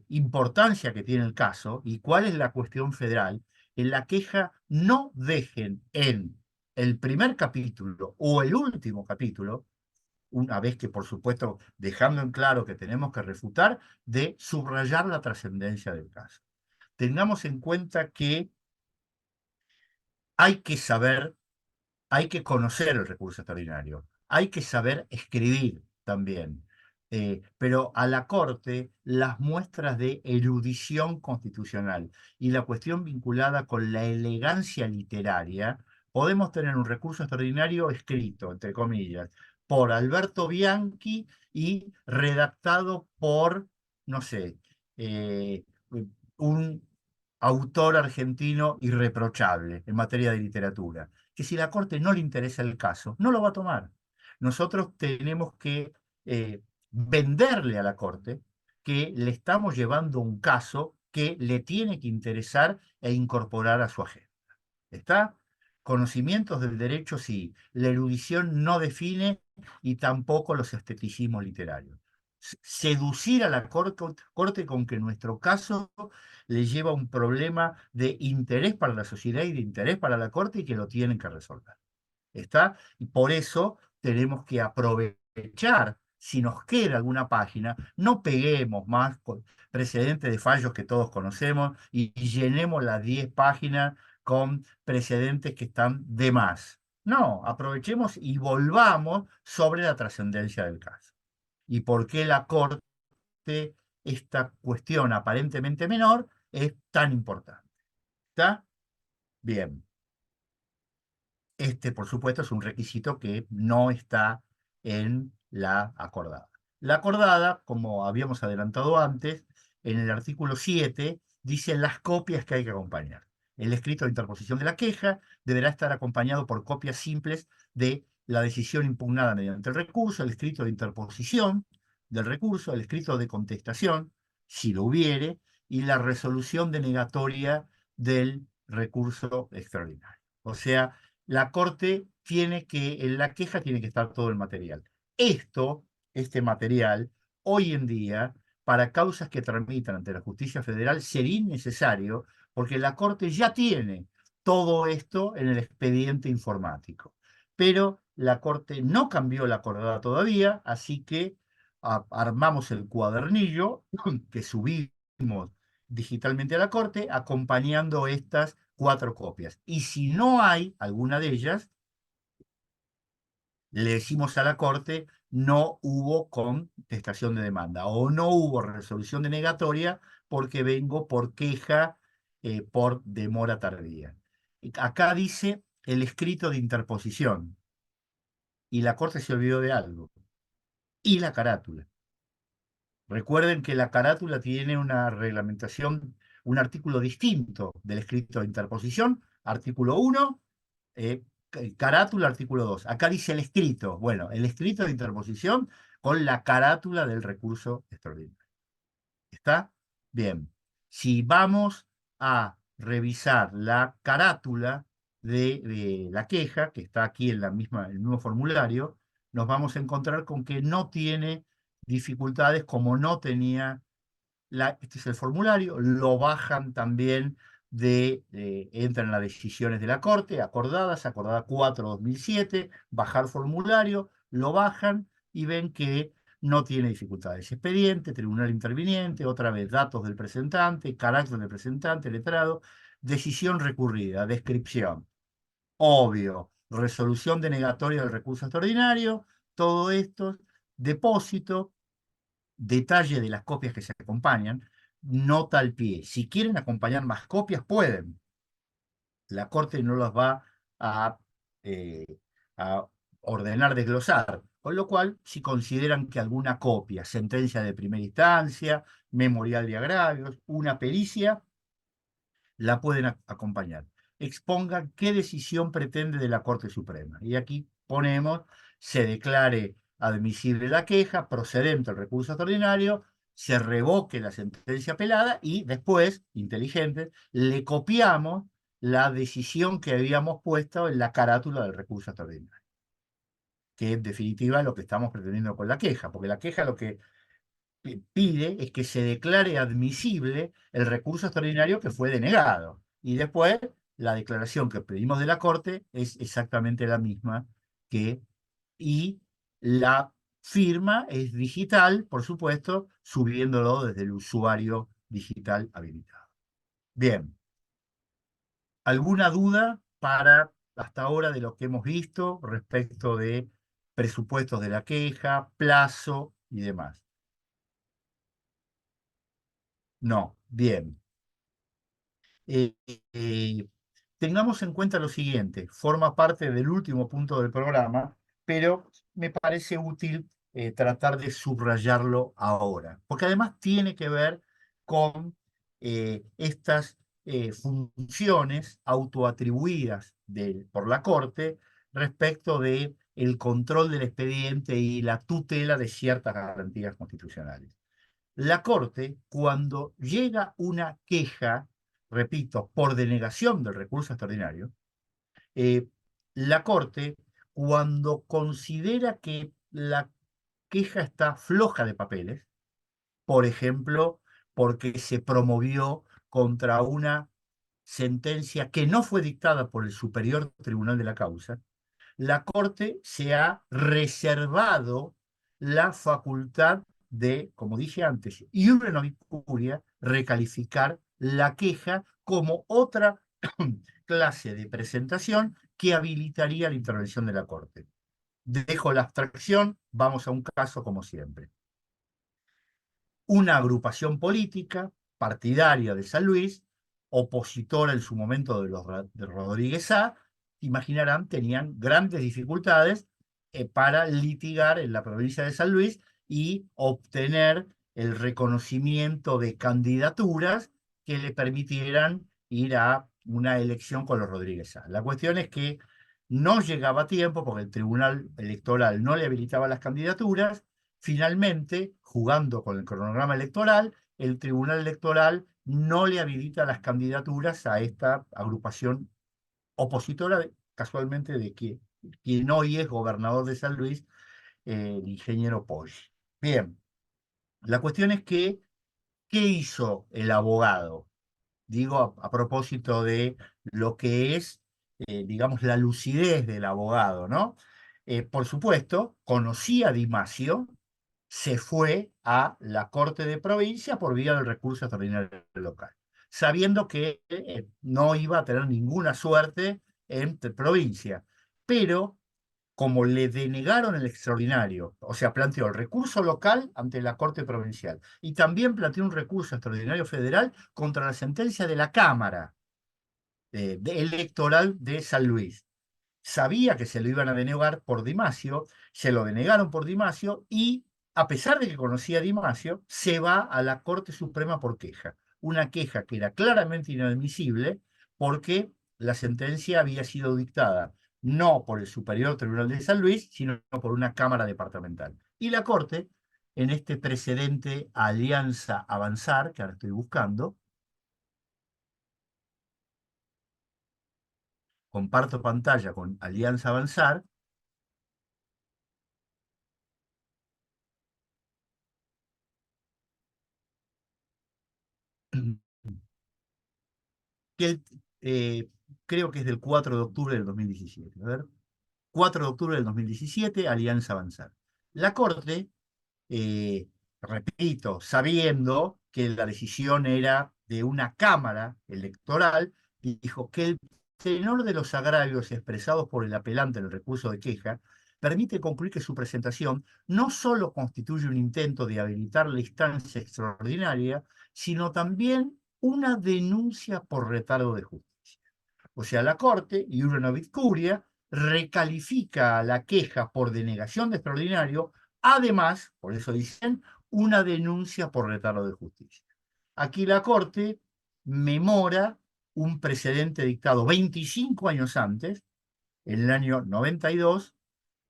importancia que tiene el caso y cuál es la cuestión federal, en la queja no dejen en el primer capítulo o el último capítulo, una vez que por supuesto dejando en claro que tenemos que refutar, de subrayar la trascendencia del caso. Tengamos en cuenta que hay que saber, hay que conocer el recurso extraordinario, hay que saber escribir también. Pero a la Corte las muestras de erudición constitucional y la cuestión vinculada con la elegancia literaria, podemos tener un recurso extraordinario escrito, entre comillas, por Alberto Bianchi y redactado por, no sé, un autor argentino irreprochable en materia de literatura, que si la Corte no le interesa el caso, no lo va a tomar. Nosotros tenemos que venderle a la Corte que le estamos llevando un caso que le tiene que interesar e incorporar a su agenda. ¿Está? Conocimientos del derecho sí, la erudición no define y tampoco los esteticismos literarios. Seducir a la corte con que nuestro caso le lleva un problema de interés para la sociedad y de interés para la Corte y que lo tienen que resolver. ¿Está? Y por eso tenemos que aprovechar, si nos queda alguna página, no peguemos más precedentes de fallos que todos conocemos y llenemos las 10 páginas con precedentes que están de más. No, aprovechemos y volvamos sobre la trascendencia del caso. ¿Y por qué la Corte, esta cuestión aparentemente menor, es tan importante? ¿Está? Bien. Este, por supuesto, es un requisito que no está en la acordada. La acordada, como habíamos adelantado antes, en el artículo 7 dice las copias que hay que acompañar. El escrito de interposición de la queja deberá estar acompañado por copias simples de la decisión impugnada mediante el recurso, el escrito de interposición del recurso, el escrito de contestación, si lo hubiere, y la resolución denegatoria del recurso extraordinario. O sea, la Corte tiene que, en la queja tiene que estar todo el material. Este material, hoy en día, para causas que tramitan ante la justicia federal, sería innecesario porque la Corte ya tiene todo esto en el expediente informático. Pero la Corte no cambió la acordada todavía, así que armamos el cuadernillo que subimos digitalmente a la Corte, acompañando estas 4 copias. Y si no hay alguna de ellas, le decimos a la Corte, no hubo contestación de demanda o no hubo resolución denegatoria porque vengo por queja por demora tardía. Acá dice el escrito de interposición y la Corte se olvidó de algo. Y la carátula. Recuerden que la carátula tiene una reglamentación, un artículo distinto del escrito de interposición, artículo 1, carátula, artículo 2. Acá dice el escrito. Bueno, el escrito de interposición con la carátula del recurso extraordinario. ¿Está? Bien. Si vamos a revisar la carátula de la queja, que está aquí en el mismo formulario, nos vamos a encontrar con que no tiene dificultades como no tenía este es el formulario, lo bajan también entran las decisiones de la Corte, acordada 4/2007, bajar formulario, lo bajan y ven que no tiene dificultades. Expediente, tribunal interviniente, otra vez datos del presentante, carácter del presentante, letrado, decisión recurrida, descripción, obvio, resolución denegatoria del recurso extraordinario, todo esto, depósito, detalle de las copias que se acompañan, nota al pie. Si quieren acompañar más copias, pueden. La Corte no las va eh, a ordenar desglosar, con lo cual, si consideran que alguna copia, sentencia de primera instancia, memorial de agravios, una pericia, la pueden acompañar. Expongan qué decisión pretende de la Corte Suprema. Y aquí ponemos, se declare admisible la queja, procedente el recurso extraordinario, se revoque la sentencia apelada y después, inteligente, le copiamos la decisión que habíamos puesto en la carátula del recurso extraordinario, que en definitiva es lo que estamos pretendiendo con la queja, porque la queja lo que pide es que se declare admisible el recurso extraordinario que fue denegado. Y después, la declaración que pedimos de la Corte es exactamente la misma y la firma es digital, por supuesto, subiéndolo desde el usuario digital habilitado. Bien, ¿alguna duda para hasta ahora de lo que hemos visto respecto de presupuestos de la queja, plazo y demás? No, bien. Eh, eh, Tengamos en cuenta lo siguiente, forma parte del último punto del programa, pero me parece útil tratar de subrayarlo ahora, porque además tiene que ver con estas funciones autoatribuidas por la Corte respecto de el control del expediente y la tutela de ciertas garantías constitucionales. La Corte, cuando llega una queja, repito, por denegación del recurso extraordinario, eh, la Corte, cuando considera que la queja está floja de papeles, por ejemplo, porque se promovió contra una sentencia que no fue dictada por el Superior Tribunal de la Causa, la Corte se ha reservado la facultad de, como dije antes, y una novicuria, recalificar la queja como otra clase de presentación que habilitaría la intervención de la Corte. Dejo la abstracción, vamos a un caso como siempre. Una agrupación política partidaria de San Luis, opositora en su momento de Rodríguez A, imaginarán, tenían grandes dificultades para litigar en la provincia de San Luis y obtener el reconocimiento de candidaturas que le permitieran ir a una elección con los Rodríguez A. La cuestión es que no llegaba a tiempo porque el Tribunal Electoral no le habilitaba las candidaturas. Finalmente, jugando con el cronograma electoral, el Tribunal Electoral no le habilita las candidaturas a esta agrupación opositora, casualmente de quien hoy es gobernador de San Luis, el ingeniero Poggi. Bien, la cuestión es que, ¿qué hizo el abogado? Digo, a propósito de lo que es, digamos, la lucidez del abogado, ¿no? Por supuesto, conocía a Di Masio, se fue a la Corte de Provincia por vía del recurso extraordinario local, sabiendo que no iba a tener ninguna suerte en provincia. Pero como le denegaron el extraordinario, o sea, planteó el recurso local ante la Corte Provincial y también planteó un recurso extraordinario federal contra la sentencia de la Cámara electoral de San Luis. Sabía que se lo iban a denegar por Di Masio, se lo denegaron por Di Masio y, a pesar de que conocía a Di Masio, se va a la Corte Suprema por queja. Una queja que era claramente inadmisible porque la sentencia había sido dictada no por el Superior Tribunal de San Luis, sino por una Cámara Departamental. Y la Corte, en este precedente Alianza Avanzar, que ahora estoy buscando, comparto pantalla con Alianza Avanzar, que creo que es del 4 de octubre del 2017. A ver, 4 de octubre del 2017, Alianza Avanzar. La Corte repito, sabiendo que la decisión era de una Cámara electoral, dijo que el tenor de los agravios expresados por el apelante en el recurso de queja permite concluir que su presentación no solo constituye un intento de habilitar la instancia extraordinaria, sino también una denuncia por retardo de justicia. O sea, la Corte, Iure Novit Curia, recalifica a la queja por denegación de extraordinario, además, por eso dicen, una denuncia por retardo de justicia. Aquí la Corte memora un precedente dictado 25 años antes, en el año 92,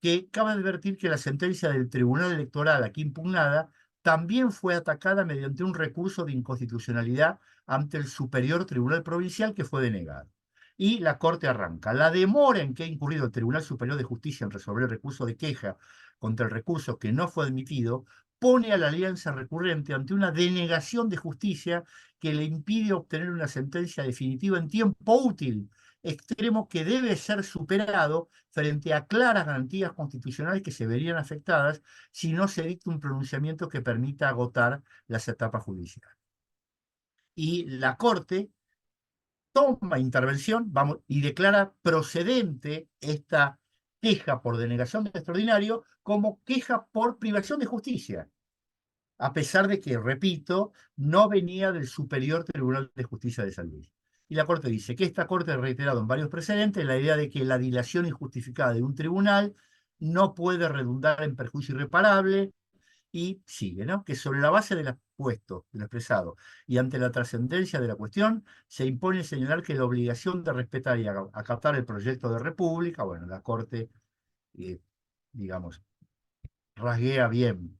que cabe advertir que la sentencia del Tribunal Electoral aquí impugnada también fue atacada mediante un recurso de inconstitucionalidad ante el Superior Tribunal Provincial que fue denegado. Y la Corte arranca. La demora en que ha incurrido el Tribunal Superior de Justicia en resolver el recurso de queja contra el recurso que no fue admitido pone a la alianza recurrente ante una denegación de justicia que le impide obtener una sentencia definitiva en tiempo útil, extremo que debe ser superado frente a claras garantías constitucionales que se verían afectadas si no se dicta un pronunciamiento que permita agotar las etapas judiciales. Y la Corte toma intervención, vamos, y declara procedente esta queja por denegación de extraordinario como queja por privación de justicia, a pesar de que, repito, no venía del Superior Tribunal de Justicia de San Luis. Y la Corte dice que esta Corte ha reiterado en varios precedentes la idea de que la dilación injustificada de un tribunal no puede redundar en perjuicio irreparable, y sigue, ¿no? Que sobre la base del expuesto, de lo expresado, y ante la trascendencia de la cuestión, se impone señalar que la obligación de respetar y acatar el proyecto de república, bueno, la Corte, digamos, rasga bien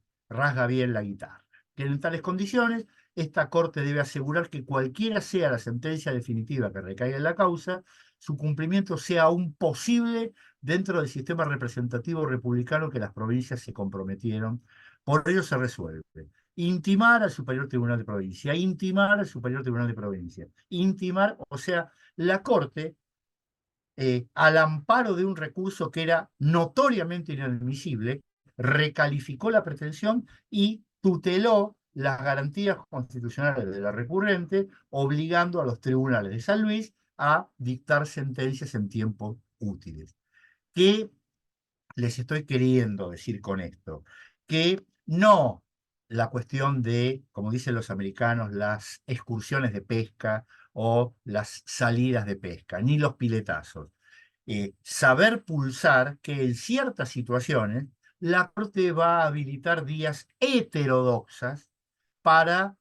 la guitarra. Que en tales condiciones, esta Corte debe asegurar que cualquiera sea la sentencia definitiva que recaiga en la causa, su cumplimiento sea aún posible dentro del sistema representativo republicano que las provincias se comprometieron. Por ello se resuelve intimar al Superior Tribunal de Provincia, intimar al Superior Tribunal de Provincia, intimar, o sea, la Corte, al amparo de un recurso que era notoriamente inadmisible, recalificó la pretensión y tuteló las garantías constitucionales de la recurrente, obligando a los tribunales de San Luis a dictar sentencias en tiempos útiles. ¿Qué les estoy queriendo decir con esto? Que no la cuestión de, como dicen los americanos, las excursiones de pesca o las salidas de pesca, ni los piletazos. Saber pulsar que en ciertas situaciones la Corte va a habilitar vías heterodoxas para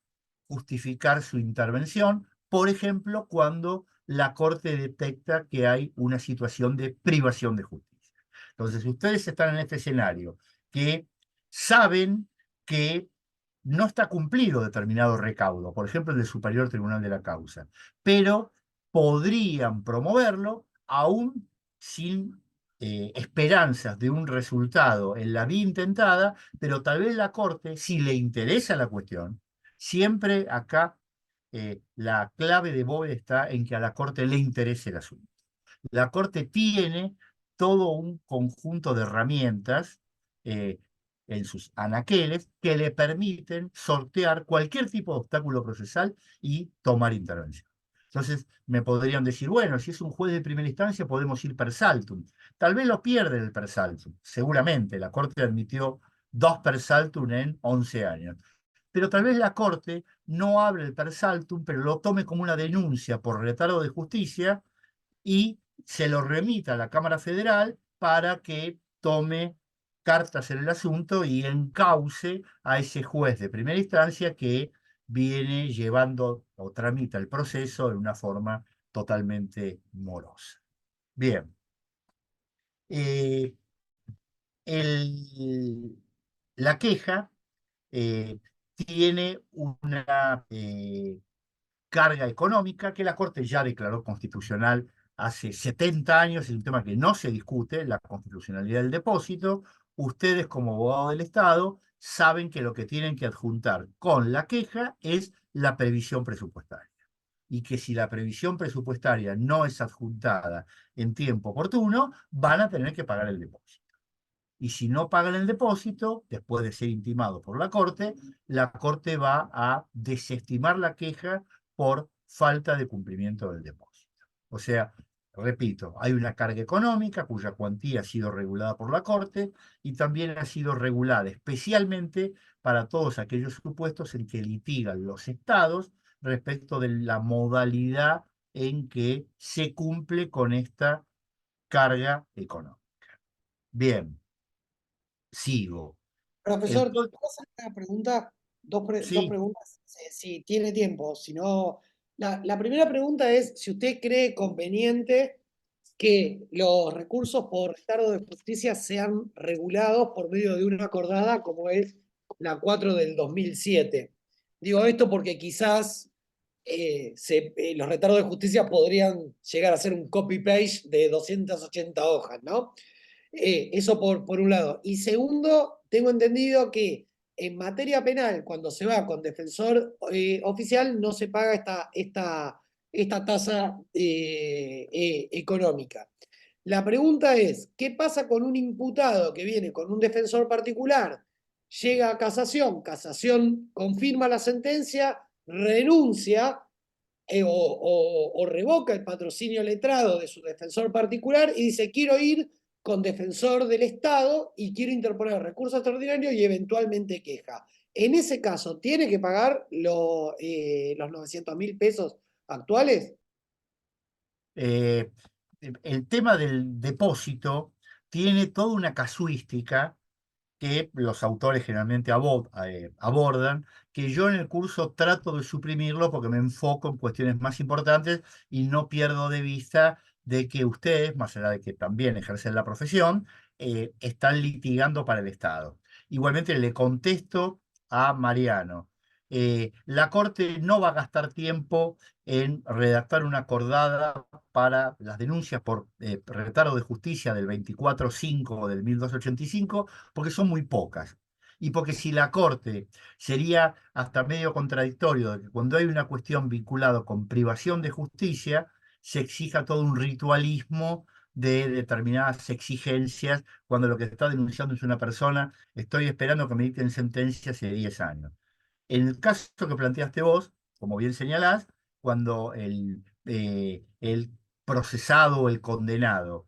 justificar su intervención, por ejemplo, cuando la Corte detecta que hay una situación de privación de justicia. Entonces, ustedes están en este escenario que saben que no está cumplido determinado recaudo, por ejemplo, el del Superior Tribunal de la Causa, pero podrían promoverlo aún sin esperanzas de un resultado en la vía intentada, pero tal vez la Corte, si le interesa la cuestión, siempre acá la clave de Bóveda está en que a la Corte le interese el asunto. La Corte tiene todo un conjunto de herramientas en sus anaqueles que le permiten sortear cualquier tipo de obstáculo procesal y tomar intervención. Entonces me podrían decir, bueno, si es un juez de primera instancia podemos ir per saltum. Tal vez lo pierde el per saltum, seguramente. La Corte admitió 2 per saltum en 11 años. Pero tal vez la Corte no hable el per saltum, pero lo tome como una denuncia por retardo de justicia y se lo remita a la Cámara Federal para que tome cartas en el asunto y encauce a ese juez de primera instancia que viene llevando o tramita el proceso de una forma totalmente morosa. Bien. La queja tiene una carga económica que la Corte ya declaró constitucional hace 70 años, es un tema que no se discute, la constitucionalidad del depósito. Ustedes como abogados del Estado saben que lo que tienen que adjuntar con la queja es la previsión presupuestaria. Y que si la previsión presupuestaria no es adjuntada en tiempo oportuno, van a tener que pagar el depósito. y si no pagan el depósito, después de ser intimado por la Corte va a desestimar la queja por falta de cumplimiento del depósito. O sea, repito, hay una carga económica cuya cuantía ha sido regulada por la Corte y también ha sido regulada especialmente para todos aquellos supuestos en que litigan los estados respecto de la modalidad en que se cumple con esta carga económica. Bien, sigo. Profesor, Entonces, ¿puedo hacer una pregunta? Dos sí, preguntas, si tiene tiempo. Si no, la primera pregunta es si usted cree conveniente que los recursos por retardo de justicia sean regulados por medio de una acordada como es la 4 del 2007. Digo esto porque quizás los retardos de justicia podrían llegar a ser un copy-paste de 280 hojas, ¿no? Eso por un lado. Y segundo, tengo entendido que en materia penal, cuando se va con defensor oficial, no se paga esta tasa económica. La pregunta es, ¿qué pasa con un imputado que viene con un defensor particular? Llega a casación, casación confirma la sentencia, renuncia o revoca el patrocinio letrado de su defensor particular y dice, quiero ir con defensor del Estado y quiero interponer recurso extraordinario y eventualmente queja. En ese caso, ¿tiene que pagar los 900.000 pesos actuales? eh, el tema del depósito tiene toda una casuística que los autores generalmente abordan, que yo en el curso trato de suprimirlo porque me enfoco en cuestiones más importantes y no pierdo de vista de que ustedes, más allá de que también ejercen la profesión, están litigando para el Estado. Igualmente le contesto a Mariano. La Corte no va a gastar tiempo en redactar una acordada para las denuncias por retardo de justicia del 24/5 del 1285, porque son muy pocas. Y porque si la Corte sería hasta medio contradictorio de que cuando hay una cuestión vinculada con privación de justicia, se exija todo un ritualismo de determinadas exigencias, cuando lo que está denunciando es una persona, estoy esperando que me dicten sentencia hace 10 años. En el caso que planteaste vos, como bien señalás, cuando el procesado o el condenado,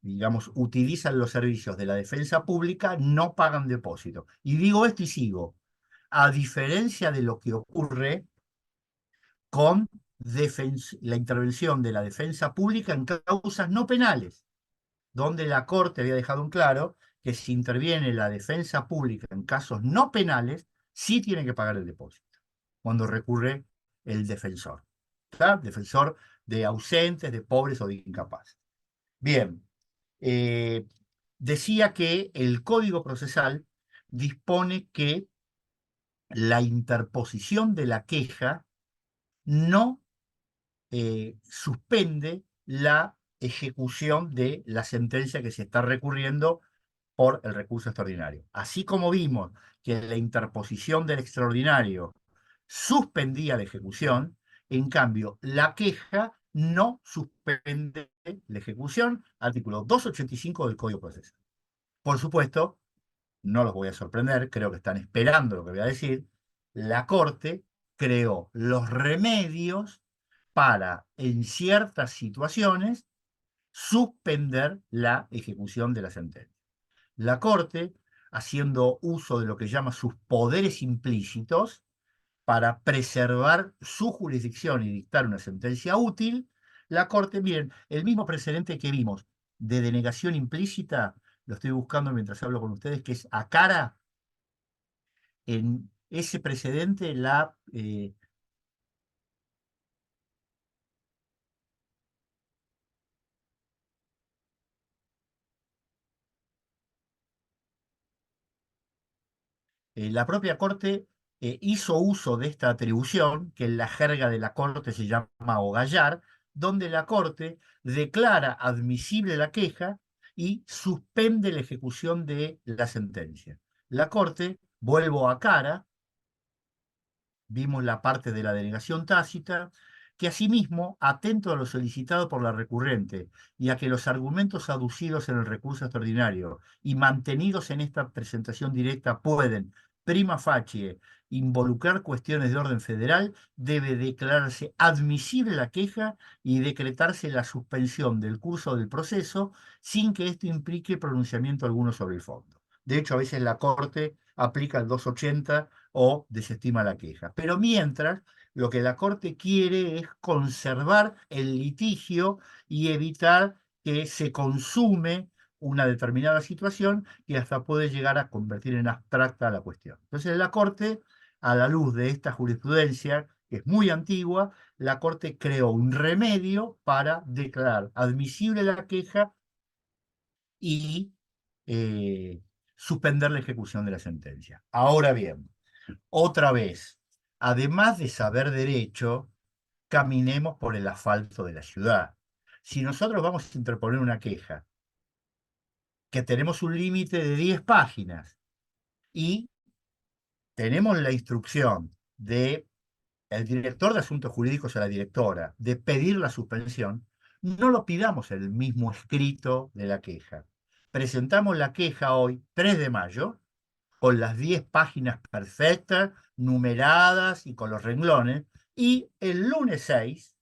digamos, utilizan los servicios de la defensa pública, no pagan depósito. Y digo esto y sigo. A diferencia de lo que ocurre con la intervención de la defensa pública en causas no penales, donde la Corte había dejado en claro que si interviene la defensa pública en casos no penales, sí tiene que pagar el depósito, cuando recurre el defensor. ¿Está? Defensor de ausentes, de pobres o de incapaces. Bien, eh, decía que el Código Procesal dispone que la interposición de la queja no suspende la ejecución de la sentencia que se está recurriendo por el recurso extraordinario. Así como vimos que la interposición del extraordinario suspendía la ejecución, en cambio, la queja no suspende la ejecución, artículo 285 del Código Procesal. Por supuesto, no los voy a sorprender, creo que están esperando lo que voy a decir, la Corte creó los remedios para, en ciertas situaciones, suspender la ejecución de la sentencia. La Corte, haciendo uso de lo que llama sus poderes implícitos, para preservar su jurisdicción y dictar una sentencia útil, la Corte, miren, el mismo precedente que vimos de denegación implícita, lo estoy buscando mientras hablo con ustedes, que es Acara. En ese precedente, la propia Corte hizo uso de esta atribución, que en la jerga de la Corte se llama hogallar, donde la Corte declara admisible la queja y suspende la ejecución de la sentencia. La Corte, vuelvo a Cara, vimos la parte de la denegación tácita, que asimismo, atento a lo solicitado por la recurrente y a que los argumentos aducidos en el recurso extraordinario y mantenidos en esta presentación directa pueden, prima facie, involucrar cuestiones de orden federal, debe declararse admisible la queja y decretarse la suspensión del curso del proceso sin que esto implique pronunciamiento alguno sobre el fondo. De hecho, a veces la Corte aplica el 280 o desestima la queja. Pero mientras, lo que la Corte quiere es conservar el litigio y evitar que se consume una determinada situación y hasta puede llegar a convertir en abstracta la cuestión. Entonces la Corte, a la luz de esta jurisprudencia, que es muy antigua, la Corte creó un remedio para declarar admisible la queja y suspender la ejecución de la sentencia. Ahora bien, otra vez, además de saber derecho, caminemos por el asfalto de la ciudad. Si nosotros vamos a interponer una queja, que tenemos un límite de 10 páginas y tenemos la instrucción de el director de asuntos jurídicos a la directora de pedir la suspensión, no lo pidamos el mismo escrito de la queja. Presentamos la queja hoy, 3 de mayo, con las 10 páginas perfectas, numeradas y con los renglones, y el lunes 6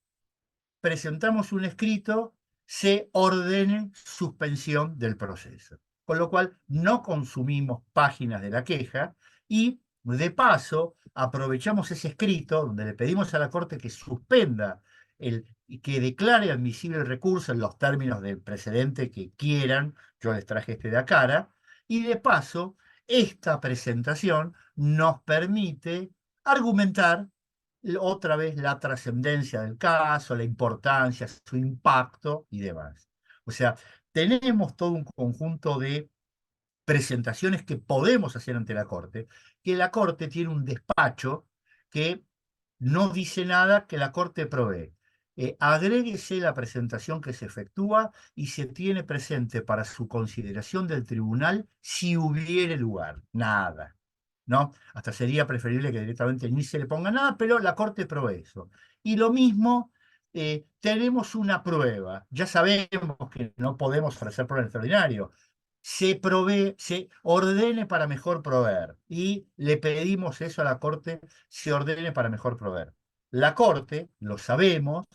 presentamos un escrito, se ordene suspensión del proceso. Con lo cual no consumimos páginas de la queja y de paso aprovechamos ese escrito donde le pedimos a la Corte que suspenda que declare admisible el recurso en los términos del precedente que quieran, yo les traje este de acá, y de paso esta presentación nos permite argumentar otra vez la trascendencia del caso, la importancia, su impacto y demás. O sea, tenemos todo un conjunto de presentaciones que podemos hacer ante la Corte, que la Corte tiene un despacho que no dice nada que la Corte provee. Agréguese la presentación que se efectúa y se tiene presente para su consideración del tribunal si hubiere lugar. Nada. ¿No? Hasta sería preferible que directamente ni se le ponga nada, pero la Corte provee eso. Y lo mismo, tenemos una prueba. Ya sabemos que no podemos ofrecer prueba en extraordinario. Se ordene para mejor proveer. Y le pedimos eso a la Corte, se ordene para mejor proveer. La Corte, lo sabemos,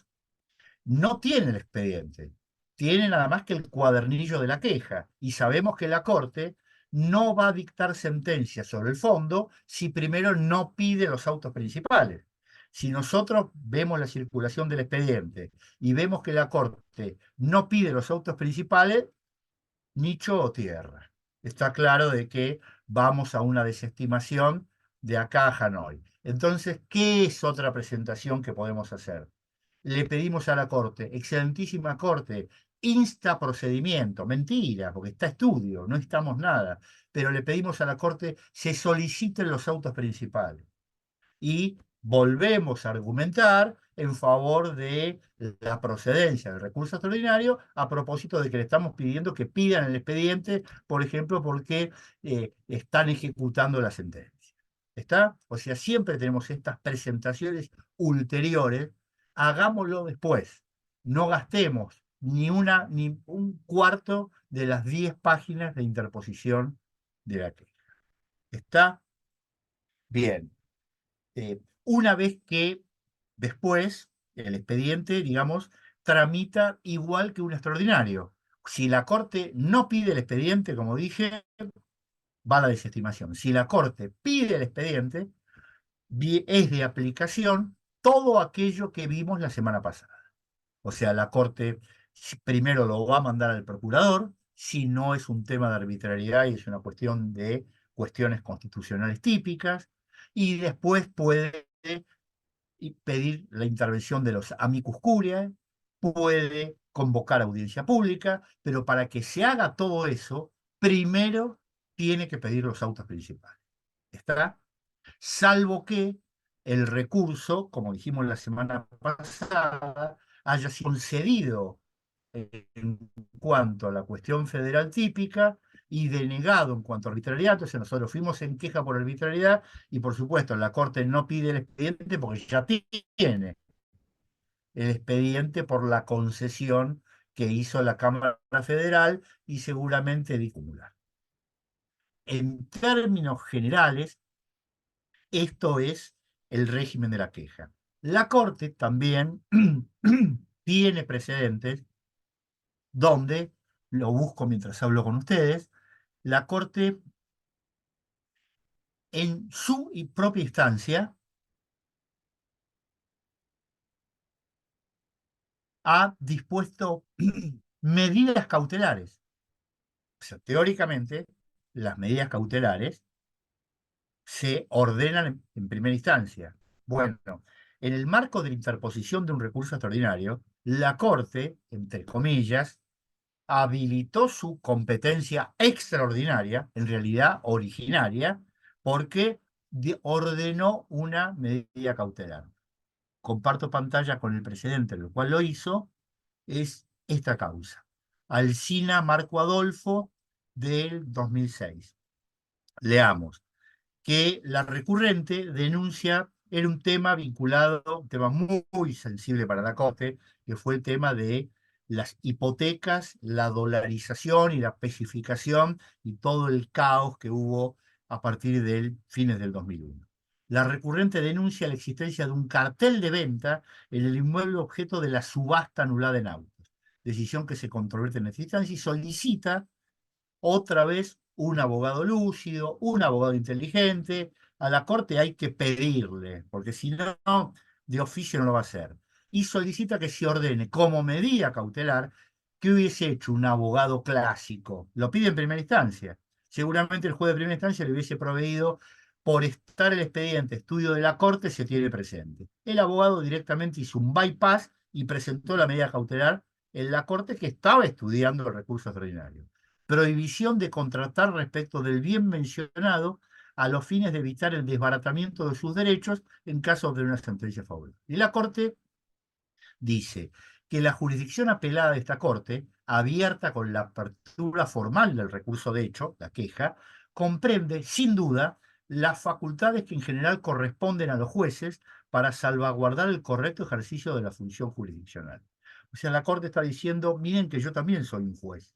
no tiene el expediente, tiene nada más que el cuadernillo de la queja, y sabemos que la Corte no va a dictar sentencia sobre el fondo si primero no pide los autos principales. Si nosotros vemos la circulación del expediente y vemos que la Corte no pide los autos principales, nicho o tierra. Está claro de que vamos a una desestimación de acá a Hanoi. Entonces, ¿qué es otra presentación que podemos hacer? Le pedimos a la Corte, excelentísima Corte, insta procedimiento, mentira, porque está estudio, no estamos nada, pero le pedimos a la Corte se soliciten los autos principales. Y volvemos a argumentar en favor de la procedencia del recurso extraordinario a propósito de que le estamos pidiendo que pidan el expediente, por ejemplo, porque están ejecutando la sentencia. ¿Está? O sea, siempre tenemos estas presentaciones ulteriores, hagámoslo después. No gastemos ni un cuarto de las 10 páginas de interposición de la queja. ¿Está? Bien. Una vez que después el expediente, digamos, tramita igual que un extraordinario. Si la Corte no pide el expediente, como dije, va a la desestimación. Si la Corte pide el expediente, es de aplicación todo aquello que vimos la semana pasada. O sea, la Corte primero lo va a mandar al procurador, si no es un tema de arbitrariedad y es una cuestión de cuestiones constitucionales típicas, y después puede pedir la intervención de los amicus curiae, puede convocar audiencia pública, pero para que se haga todo eso, primero tiene que pedir los autos principales. ¿Está? Salvo que el recurso, como dijimos la semana pasada, haya sido concedido en cuanto a la cuestión federal típica y denegado en cuanto a arbitrariedad. Entonces nosotros fuimos en queja por arbitrariedad y por supuesto la Corte no pide el expediente porque ya tiene el expediente por la concesión que hizo la Cámara Federal y seguramente difuminar. En términos generales, esto es el régimen de la queja. La Corte también tiene precedentes donde, lo busco mientras hablo con ustedes, la Corte en su propia instancia ha dispuesto medidas cautelares. O sea, teóricamente, las medidas cautelares se ordenan en primera instancia. Bueno, en el marco de la interposición de un recurso extraordinario, la Corte, entre comillas, habilitó su competencia extraordinaria, en realidad originaria, porque ordenó una medida cautelar. Comparto pantalla con el precedente, lo cual lo hizo, es esta causa. Alsina Marco Adolfo del 2006. Leamos que la recurrente denuncia, era un tema vinculado, un tema muy sensible para la Corte, que fue el tema de las hipotecas, la dolarización y la especificación y todo el caos que hubo a partir de fines del 2001. La recurrente denuncia la existencia de un cartel de venta en el inmueble objeto de la subasta anulada en autos, decisión que se controvierte en esta instancia y solicita otra vez un abogado lúcido, un abogado inteligente. A la Corte hay que pedirle, porque si no, de oficio no lo va a hacer. Y solicita que se ordene como medida cautelar que hubiese hecho un abogado clásico. Lo pide en primera instancia. Seguramente el juez de primera instancia le hubiese proveído, por estar el expediente estudio de la Corte, se tiene presente. El abogado directamente hizo un bypass y presentó la medida cautelar en la Corte, que estaba estudiando el recurso extraordinario. Prohibición de contratar respecto del bien mencionado a los fines de evitar el desbaratamiento de sus derechos en caso de una sentencia favorable. Y la Corte dice que la jurisdicción apelada de esta Corte, abierta con la apertura formal del recurso de hecho, la queja, comprende, sin duda, las facultades que en general corresponden a los jueces para salvaguardar el correcto ejercicio de la función jurisdiccional. O sea, la Corte está diciendo, miren que yo también soy un juez.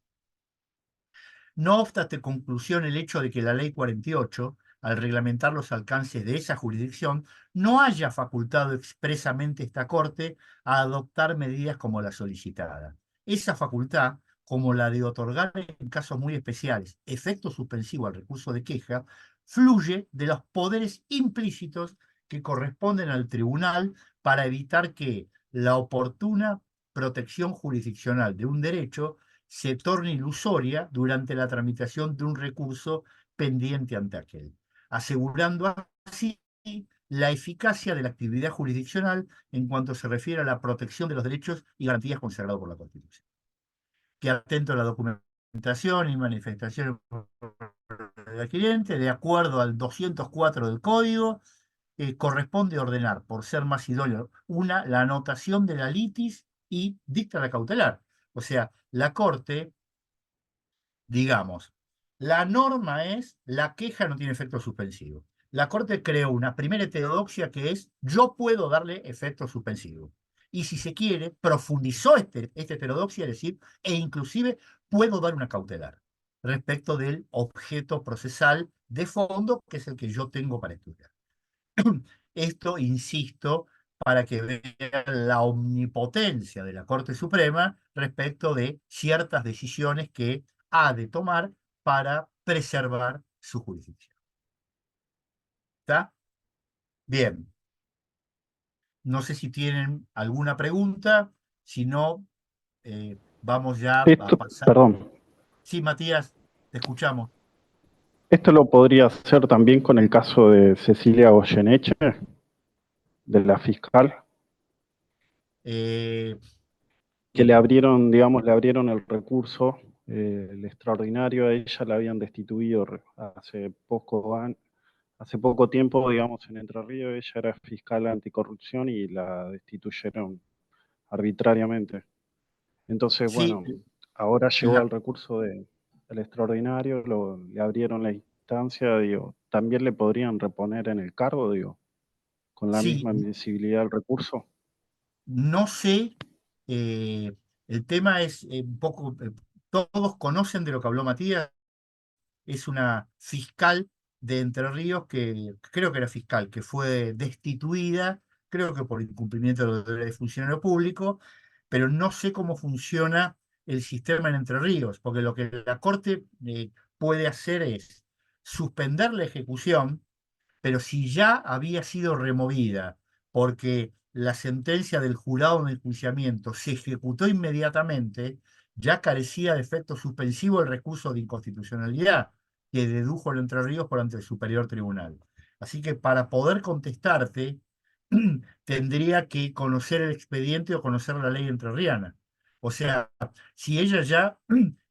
No obsta esta conclusión el hecho de que la Ley 48, al reglamentar los alcances de esa jurisdicción, no haya facultado expresamente esta Corte a adoptar medidas como la solicitada. Esa facultad, como la de otorgar en casos muy especiales efecto suspensivo al recurso de queja, fluye de los poderes implícitos que corresponden al tribunal para evitar que la oportuna protección jurisdiccional de un derecho se torne ilusoria durante la tramitación de un recurso pendiente ante aquel, asegurando así la eficacia de la actividad jurisdiccional en cuanto se refiere a la protección de los derechos y garantías consagrados por la Constitución. Que atento a la documentación y manifestación del adquirente, de acuerdo al 204 del Código, corresponde ordenar, por ser más idóneo, la anotación de la litis y dicta la cautelar. O sea, la Corte, digamos, la norma es la queja no tiene efecto suspensivo. La Corte creó una primera heterodoxia que es yo puedo darle efecto suspensivo. Y si se quiere, profundizó esta heterodoxia, es decir, e inclusive puedo dar una cautelar respecto del objeto procesal de fondo, que es el que yo tengo para estudiar. Esto, insisto, para que vean la omnipotencia de la Corte Suprema respecto de ciertas decisiones que ha de tomar para preservar su jurisdicción. ¿Está? Bien. No sé si tienen alguna pregunta, si no, vamos ya a pasar. Perdón, Sí, Matías, te escuchamos. esto lo podría hacer también con el caso de Cecilia Goyeneche, de la fiscal, Eh, que le abrieron, digamos, le abrieron el recurso, el extraordinario, a ella la habían destituido hace poco tiempo, digamos, en Entre Ríos. Ella era fiscal anticorrupción y la destituyeron arbitrariamente. Entonces, sí, bueno, ahora llegó la, el recurso del extraordinario, le abrieron la instancia, digo, también le podrían reponer en el cargo, digo, con la sí, misma invisibilidad del recurso. no sé, el tema es un poco, todos conocen de lo que habló Matías, es una fiscal de Entre Ríos que creo que era fiscal, que fue destituida, creo que por incumplimiento de los deberes de funcionario público, pero no sé cómo funciona el sistema en Entre Ríos, porque lo que la Corte puede hacer es suspender la ejecución, pero si ya había sido removida porque la sentencia del jurado de enjuiciamiento se ejecutó inmediatamente, ya carecía de efecto suspensivo el recurso de inconstitucionalidad que dedujo el Entre Ríos por ante el Superior Tribunal. Así que para poder contestarte, tendría que conocer el expediente o conocer la ley entrerriana. O sea, si ella ya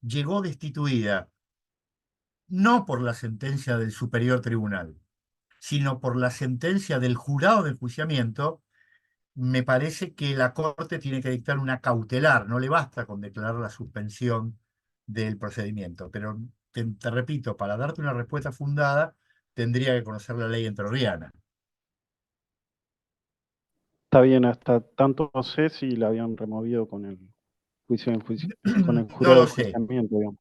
llegó destituida, no por la sentencia del Superior Tribunal, sino por la sentencia del jurado de enjuiciamiento, me parece que la Corte tiene que dictar una cautelar, no le basta con declarar la suspensión del procedimiento. Pero te repito, para darte una respuesta fundada, tendría que conocer la ley entrerriana. Está bien, hasta tanto no sé si la habían removido con el con el No jurado lo de sé, enjuiciamiento, digamos,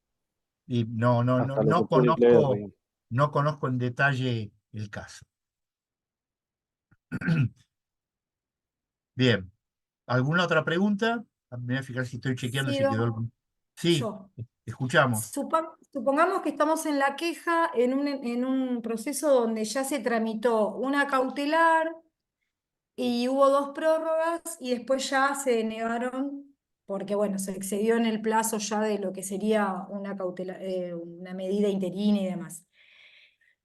y no, no, no, hasta lo que pude leer, digamos. no conozco en detalle el caso. Bien, ¿alguna otra pregunta? Me voy a fijar si estoy chequeando Sí, si quedó algún. Sí, yo. escuchamos. Supongamos que estamos en la queja en un proceso donde ya se tramitó una cautelar y hubo dos prórrogas y después ya se denegaron porque, bueno, se excedió en el plazo ya de lo que sería una una medida interina y demás.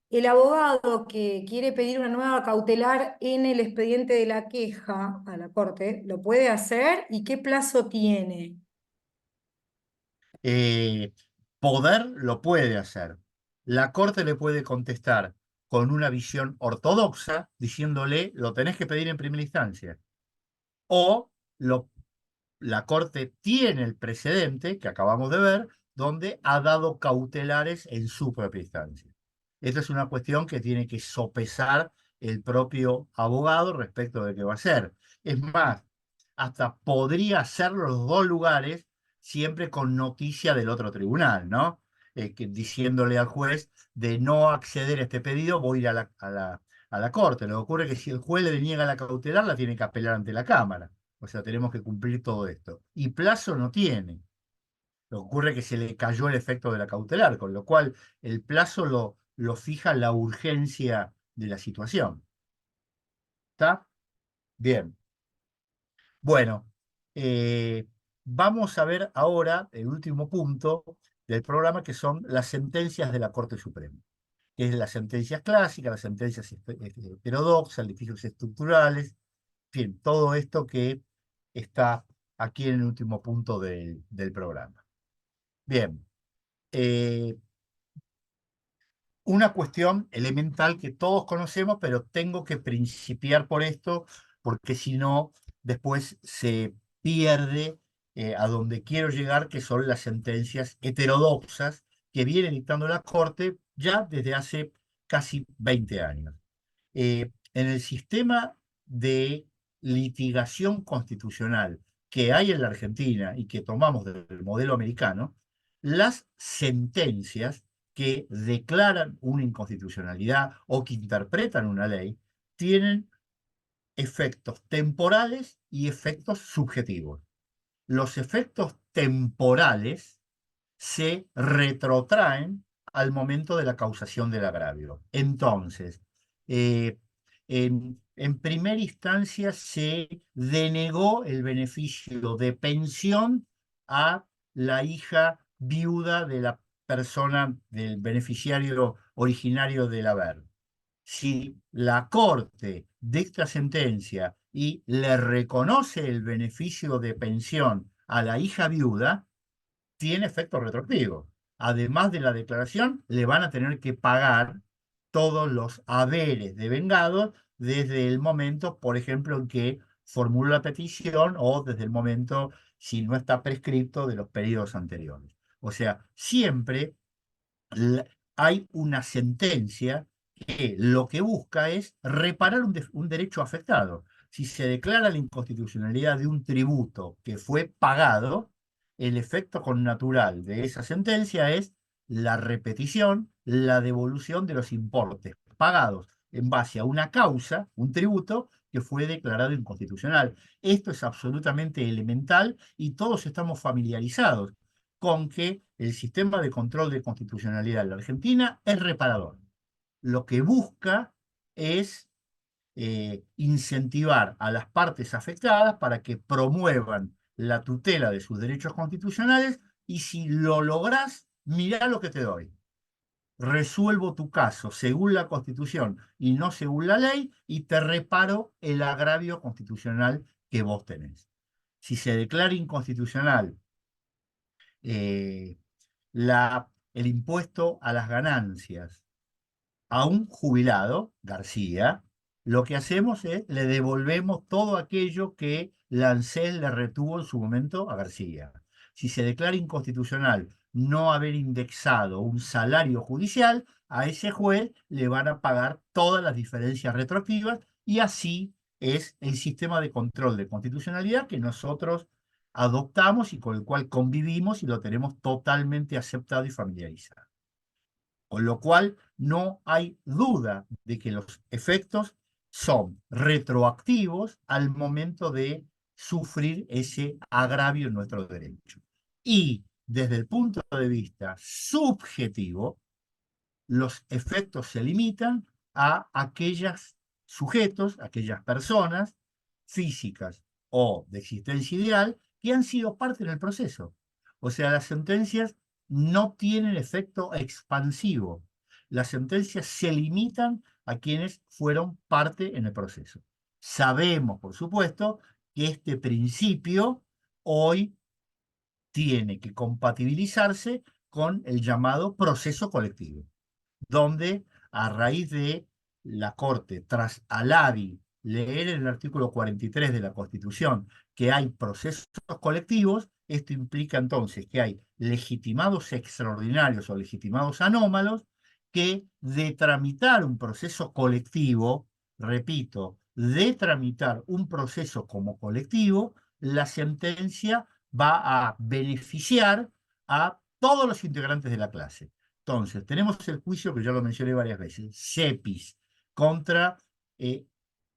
El abogado que quiere pedir una nueva cautelar en el expediente de la queja a la Corte, ¿lo puede hacer? ¿Y qué plazo tiene? eh, Poder lo puede hacer. La Corte le puede contestar con una visión ortodoxa, diciéndole, lo tenés que pedir en primera instancia. O lo, la Corte tiene el precedente, que acabamos de ver, donde ha dado cautelares en su propia instancia. Esta es una cuestión que tiene que sopesar el propio abogado respecto de qué va a hacer. Es más, hasta podría hacerlo los dos lugares siempre con noticia del otro tribunal, ¿no? Diciéndole al juez de no acceder a este pedido, voy a ir a la Corte. Lo que ocurre es que si el juez le deniega la cautelar, la tiene que apelar ante la Cámara. O sea, tenemos que cumplir todo esto. Y plazo no tiene. Lo que ocurre es que se le cayó el efecto de la cautelar, con lo cual el plazo lo fija la urgencia de la situación. ¿Está? Bien. Bueno, vamos a ver ahora el último punto del programa, que son las sentencias de la Corte Suprema, que es las sentencias clásicas, las sentencias heterodoxas, litigios estructurales, en fin, todo esto que está aquí en el último punto del programa. Bien, una cuestión elemental que todos conocemos, pero tengo que principiar por esto, porque si no, después se pierde a donde quiero llegar, que son las sentencias heterodoxas que viene dictando la Corte ya desde hace casi 20 años. En el sistema de litigación constitucional que hay en la Argentina y que tomamos del modelo americano, las sentencias que declaran una inconstitucionalidad o que interpretan una ley tienen efectos temporales y efectos subjetivos. Los efectos temporales se retrotraen al momento de la causación del agravio. Entonces, eh, en primera instancia se denegó el beneficio de pensión a la hija viuda de la persona, del beneficiario originario del haber. Si la Corte dicta sentencia y le reconoce el beneficio de pensión a la hija viuda, tiene efecto retroactivo. Además de la declaración, le van a tener que pagar todos los haberes devengados desde el momento, por ejemplo, en que formuló la petición o desde el momento, si no está prescripto, de los periodos anteriores. O sea, siempre hay una sentencia que lo que busca es reparar un derecho afectado. Si se declara la inconstitucionalidad de un tributo que fue pagado, el efecto connatural de esa sentencia es la repetición, la devolución de los importes pagados en base a una causa, un tributo, que fue declarado inconstitucional. Esto es absolutamente elemental y todos estamos familiarizados con que el sistema de control de constitucionalidad en la Argentina es reparador. Lo que busca es incentivar a las partes afectadas para que promuevan la tutela de sus derechos constitucionales y si lo lográs, mirá lo que te doy. Resuelvo tu caso según la Constitución y no según la ley y te reparo el agravio constitucional que vos tenés. Si se declara inconstitucional eh, el impuesto a las ganancias a un jubilado, García, lo que hacemos es le devolvemos todo aquello que la ANSES le retuvo en su momento a García. Si se declara inconstitucional no haber indexado un salario judicial, a ese juez le van a pagar todas las diferencias retroactivas y así es el sistema de control de constitucionalidad que nosotros adoptamos y con el cual convivimos y lo tenemos totalmente aceptado y familiarizado. Con lo cual, no hay duda de que los efectos son retroactivos al momento de sufrir ese agravio en nuestro derecho. Y desde el punto de vista subjetivo, los efectos se limitan a aquellos sujetos, aquellas personas físicas o de existencia ideal que han sido parte del proceso. O sea, las sentencias no tienen efecto expansivo. Las sentencias se limitan a quienes fueron parte en el proceso. Sabemos, por supuesto, que este principio hoy tiene que compatibilizarse con el llamado proceso colectivo, donde a raíz de la Corte, tras Alavi leer en el artículo 43 de la Constitución que hay procesos colectivos, esto implica entonces que hay legitimados extraordinarios o legitimados anómalos que de tramitar un proceso colectivo, repito, de tramitar un proceso como colectivo, la sentencia va a beneficiar a todos los integrantes de la clase. Entonces, tenemos el juicio que ya lo mencioné varias veces, CEPIS, contra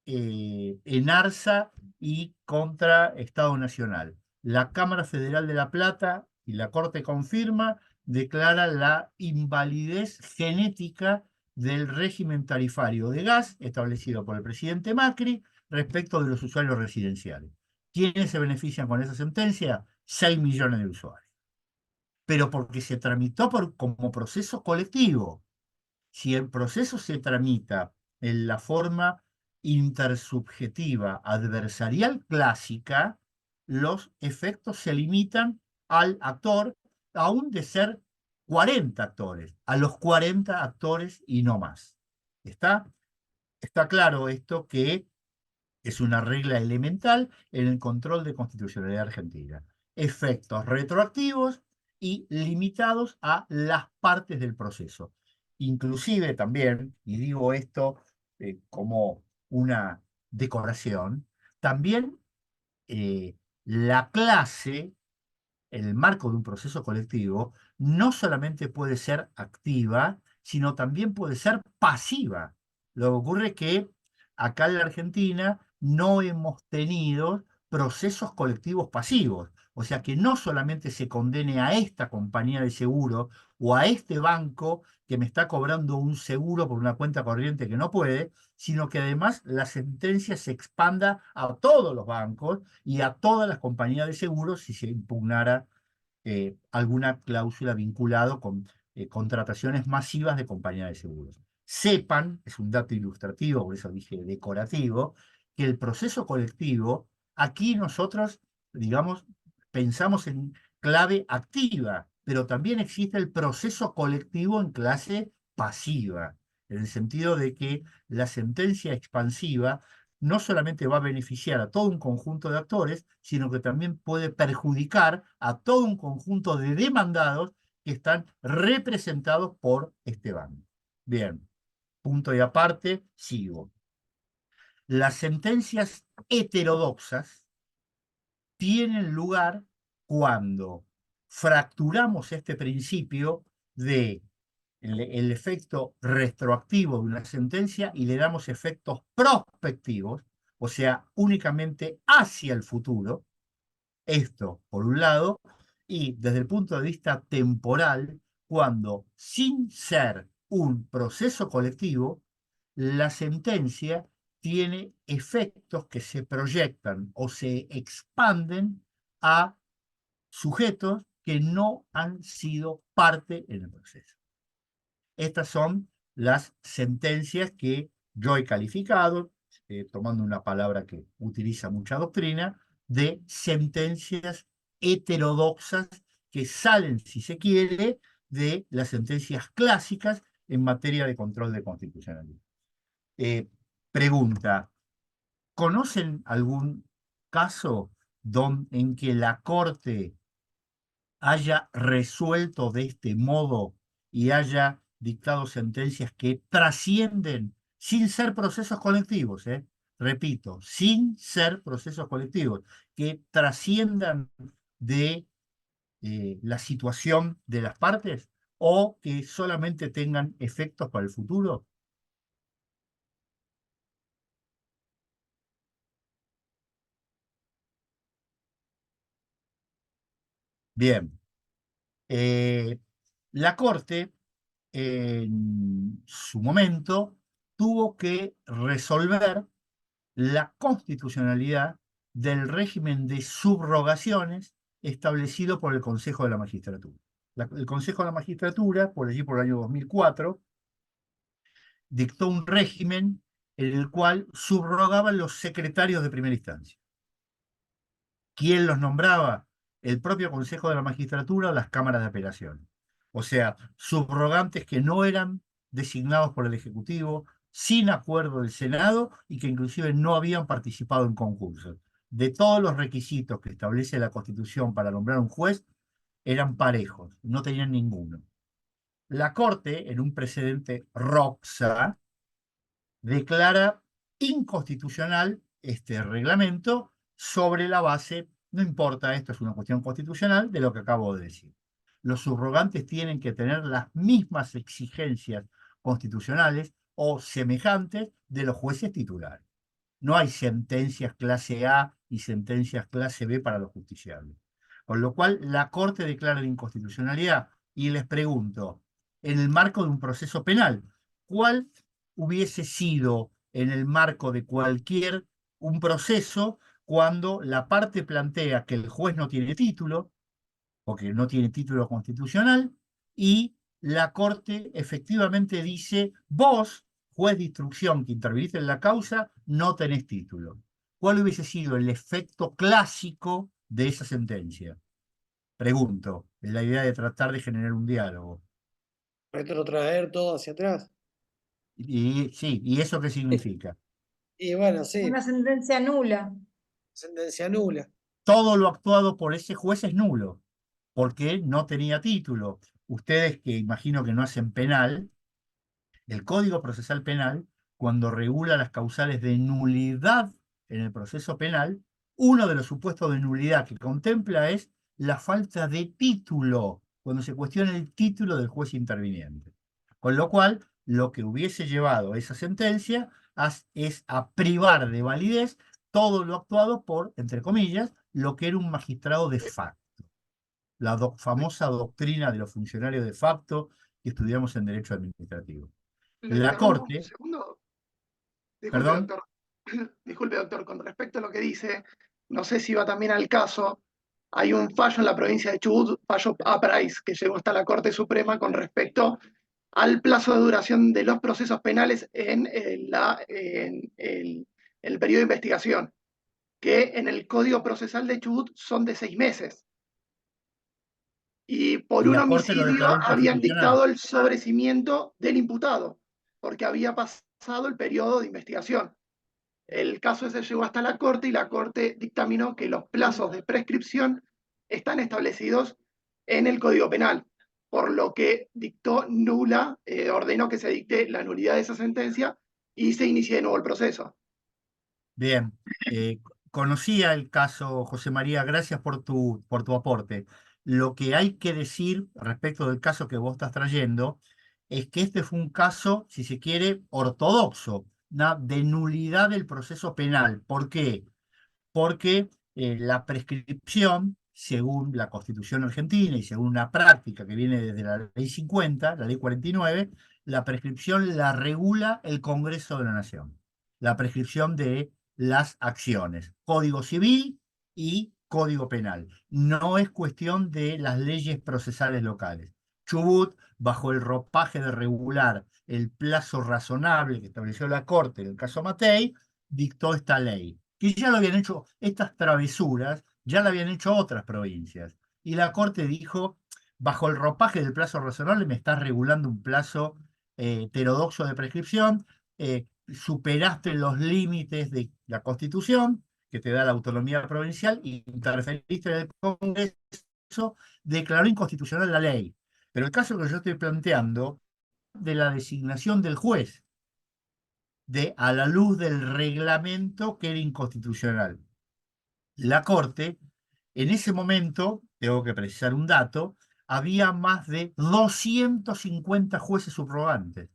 ENARSA y contra Estado Nacional. La Cámara Federal de La Plata, y la Corte confirma, declara la invalidez genética del régimen tarifario de gas establecido por el presidente Macri respecto de los usuarios residenciales. ¿Quiénes se benefician con esa sentencia? 6 millones de usuarios. Pero porque se tramitó como proceso colectivo. Si el proceso se tramita en la forma intersubjetiva adversarial clásica, los efectos se limitan al actor, aún de ser 40 actores, a los 40 actores y no más. ¿Está? Está claro esto que es una regla elemental en el control de constitucionalidad argentina. Efectos retroactivos y limitados a las partes del proceso. Inclusive también, y digo esto como una decoración, también la clase, en el marco de un proceso colectivo, no solamente puede ser activa, sino también puede ser pasiva. Lo que ocurre es que acá en la Argentina no hemos tenido procesos colectivos pasivos. O sea que no solamente se condene a esta compañía de seguro o a este banco que me está cobrando un seguro por una cuenta corriente que no puede, sino que además la sentencia se expanda a todos los bancos y a todas las compañías de seguros si se impugnara alguna cláusula vinculada con contrataciones masivas de compañías de seguros. Sepan, es un dato ilustrativo, por eso dije decorativo, que el proceso colectivo, aquí nosotros, digamos, pensamos en clave activa, pero también existe el proceso colectivo en clase pasiva, en el sentido de que la sentencia expansiva no solamente va a beneficiar a todo un conjunto de actores, sino que también puede perjudicar a todo un conjunto de demandados que están representados por este banco. Bien, punto y aparte, sigo. Las sentencias heterodoxas tienen lugar cuando fracturamos este principio de el efecto retroactivo de una sentencia y le damos efectos prospectivos, o sea, únicamente hacia el futuro. Esto, por un lado, y desde el punto de vista temporal, cuando sin ser un proceso colectivo, la sentencia tiene efectos que se proyectan o se expanden a sujetos que no han sido parte en el proceso. Estas son las sentencias que yo he calificado, tomando una palabra que utiliza mucha doctrina, de sentencias heterodoxas que salen, si se quiere, de las sentencias clásicas en materia de control de constitucionalidad. Pregunta, ¿conocen algún caso en que la Corte haya resuelto de este modo y haya dictado sentencias que trascienden sin ser procesos colectivos, repito, sin ser procesos colectivos, que trasciendan de la situación de las partes o que solamente tengan efectos para el futuro? Bien. La Corte, en su momento, tuvo que resolver la constitucionalidad del régimen de subrogaciones establecido por el Consejo de la Magistratura. El Consejo de la Magistratura, por allí por el año 2004, dictó un régimen en el cual subrogaban los secretarios de primera instancia. ¿Quién los nombraba? El propio Consejo de la Magistratura o las cámaras de apelación. O sea, subrogantes que no eran designados por el Ejecutivo, sin acuerdo del Senado y que inclusive no habían participado en concursos. De todos los requisitos que establece la Constitución para nombrar un juez, eran parejos, no tenían ninguno. La Corte, en un precedente Roxa, declara inconstitucional este reglamento sobre la base, no importa, esto es una cuestión constitucional, de lo que acabo de decir. Los subrogantes tienen que tener las mismas exigencias constitucionales o semejantes de los jueces titulares. No hay sentencias clase A y sentencias clase B para los justiciables. Con lo cual, la Corte declara la inconstitucionalidad y les pregunto, en el marco de un proceso penal, ¿cuál hubiese sido en el marco de un proceso cuando la parte plantea que el juez no tiene título, porque no tiene título constitucional, y la Corte efectivamente dice, vos, juez de instrucción que interviniste en la causa, no tenés título? ¿Cuál hubiese sido el efecto clásico de esa sentencia? Pregunto, en la idea de tratar de generar un diálogo. Retrotraer todo hacia atrás. Y sí, ¿y eso qué significa? Y bueno, sí, Una sentencia nula. sentencia nula. Todo lo actuado por ese juez es nulo, porque no tenía título. Ustedes que imagino que no hacen penal, el Código Procesal Penal, cuando regula las causales de nulidad en el proceso penal, uno de los supuestos de nulidad que contempla es la falta de título, cuando se cuestiona el título del juez interviniente. Con lo cual, lo que hubiese llevado a esa sentencia es a privar de validez todo lo actuado por, entre comillas, lo que era un magistrado de facto. La famosa doctrina de los funcionarios de facto que estudiamos en Derecho Administrativo. Le La interrumpo un Corte, segundo. Disculpe, perdón, doctor. Disculpe, doctor, con respecto a lo que dice, no sé si va también al caso, hay un fallo en la provincia de Chubut, fallo Aprais, que llegó hasta la Corte Suprema con respecto al plazo de duración de los procesos penales en el periodo de investigación, que en el Código Procesal de Chubut son de 6 meses. Y por y un la Corte lo homicidio declaró habían inconstitucional. dictado el sobreseimiento del imputado, porque había pasado el periodo de investigación. El caso ese llegó hasta la Corte y la Corte dictaminó que los plazos de prescripción están establecidos en el Código Penal, por lo que dictó nula, ordenó que se dicte la nulidad de esa sentencia y se inicie de nuevo el proceso. Bien, conocía el caso, José María, gracias por tu aporte. Lo que hay que decir respecto del caso que vos estás trayendo es que este fue un caso, si se quiere, ortodoxo, de nulidad del proceso penal. ¿Por qué? Porque la prescripción, según la Constitución argentina y según una práctica que viene desde la Ley 50, la Ley 49, la prescripción la regula el Congreso de la Nación. La prescripción de las acciones, Código Civil y Código Penal. No es cuestión de las leyes procesales locales. Chubut, bajo el ropaje de regular el plazo razonable que estableció la Corte en el caso Matei, dictó esta ley, que ya lo habían hecho, estas travesuras, ya lo habían hecho otras provincias. Y la Corte dijo, bajo el ropaje del plazo razonable me estás regulando un plazo heterodoxo de prescripción, superaste los límites de la Constitución, que te da la autonomía provincial, y interferiste en el Congreso, declaró inconstitucional la ley. Pero el caso que yo estoy planteando, de la designación del juez, a la luz del reglamento que era inconstitucional. La Corte, en ese momento, tengo que precisar un dato, había más de 250 jueces subrogantes.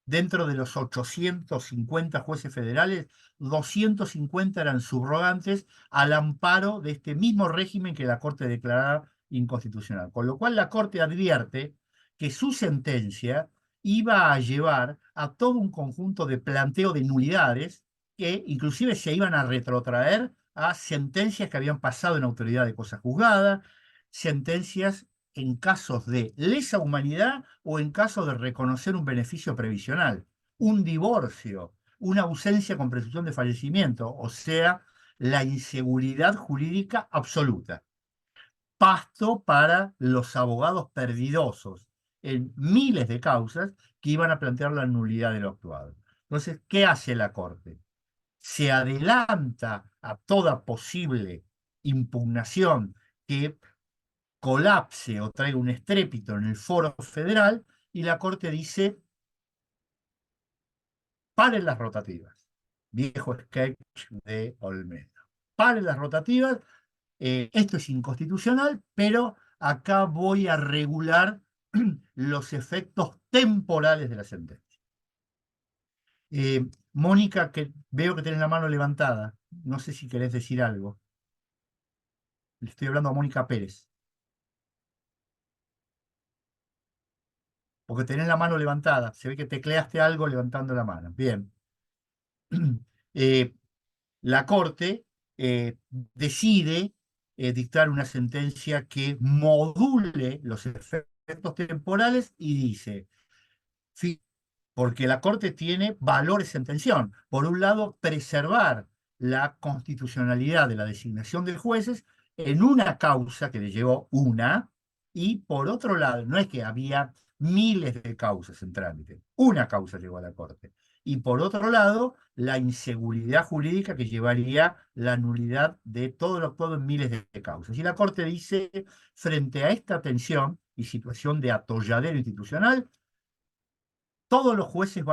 Dentro de los 850 jueces federales, 250 eran subrogantes al amparo de este mismo régimen que la Corte declaraba inconstitucional. Con lo cual la Corte advierte que su sentencia iba a llevar a todo un conjunto de planteo de nulidades que inclusive se iban a retrotraer a sentencias que habían pasado en autoridad de cosa juzgada, sentencias en casos de lesa humanidad o en casos de reconocer un beneficio previsional, un divorcio, una ausencia con presunción de fallecimiento, o sea, la inseguridad jurídica absoluta. Pasto para los abogados perdidosos en miles de causas que iban a plantear la nulidad de lo actuado. Entonces, ¿qué hace la Corte? Se adelanta a toda posible impugnación que colapse o traiga un estrépito en el foro federal y la Corte dice, paren las rotativas. Viejo sketch de Olmedo. Paren las rotativas, esto es inconstitucional, pero acá voy a regular los efectos temporales de la sentencia. Mónica, que veo que tenés la mano levantada, no sé si querés decir algo. Le estoy hablando a Mónica Pérez. Porque tenés la mano levantada. Se ve que tecleaste algo levantando la mano. Bien. La Corte decide dictar una sentencia que module los efectos temporales y dice, porque la Corte tiene valores en tensión. Por un lado, preservar la constitucionalidad de la designación de jueces en una causa que le llevó una, y por otro lado, no es que había miles de causas en trámite, una causa llegó a la Corte. Y por otro lado, la inseguridad jurídica que llevaría la nulidad de todo lo actuado en miles de causas. Y la Corte dice, frente a esta tensión y situación de atolladero institucional, todos los jueces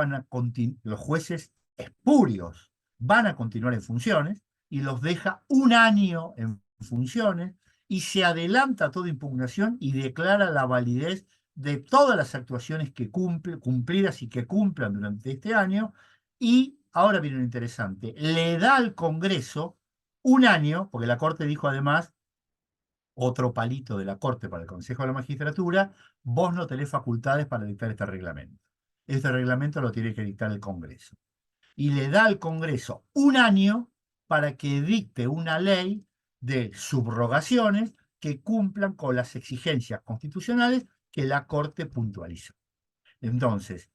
los jueces espurios van a continuar en funciones y los deja un año en funciones y se adelanta toda impugnación y declara la validez de todas las actuaciones que cumplidas y que cumplan durante este año. Y ahora viene lo interesante, le da al Congreso un año, porque la Corte dijo además, otro palito de la Corte para el Consejo de la Magistratura, vos no tenés facultades para dictar este reglamento. Este reglamento lo tiene que dictar el Congreso. Y le da al Congreso un año para que dicte una ley de subrogaciones que cumplan con las exigencias constitucionales que la Corte puntualizó. Entonces,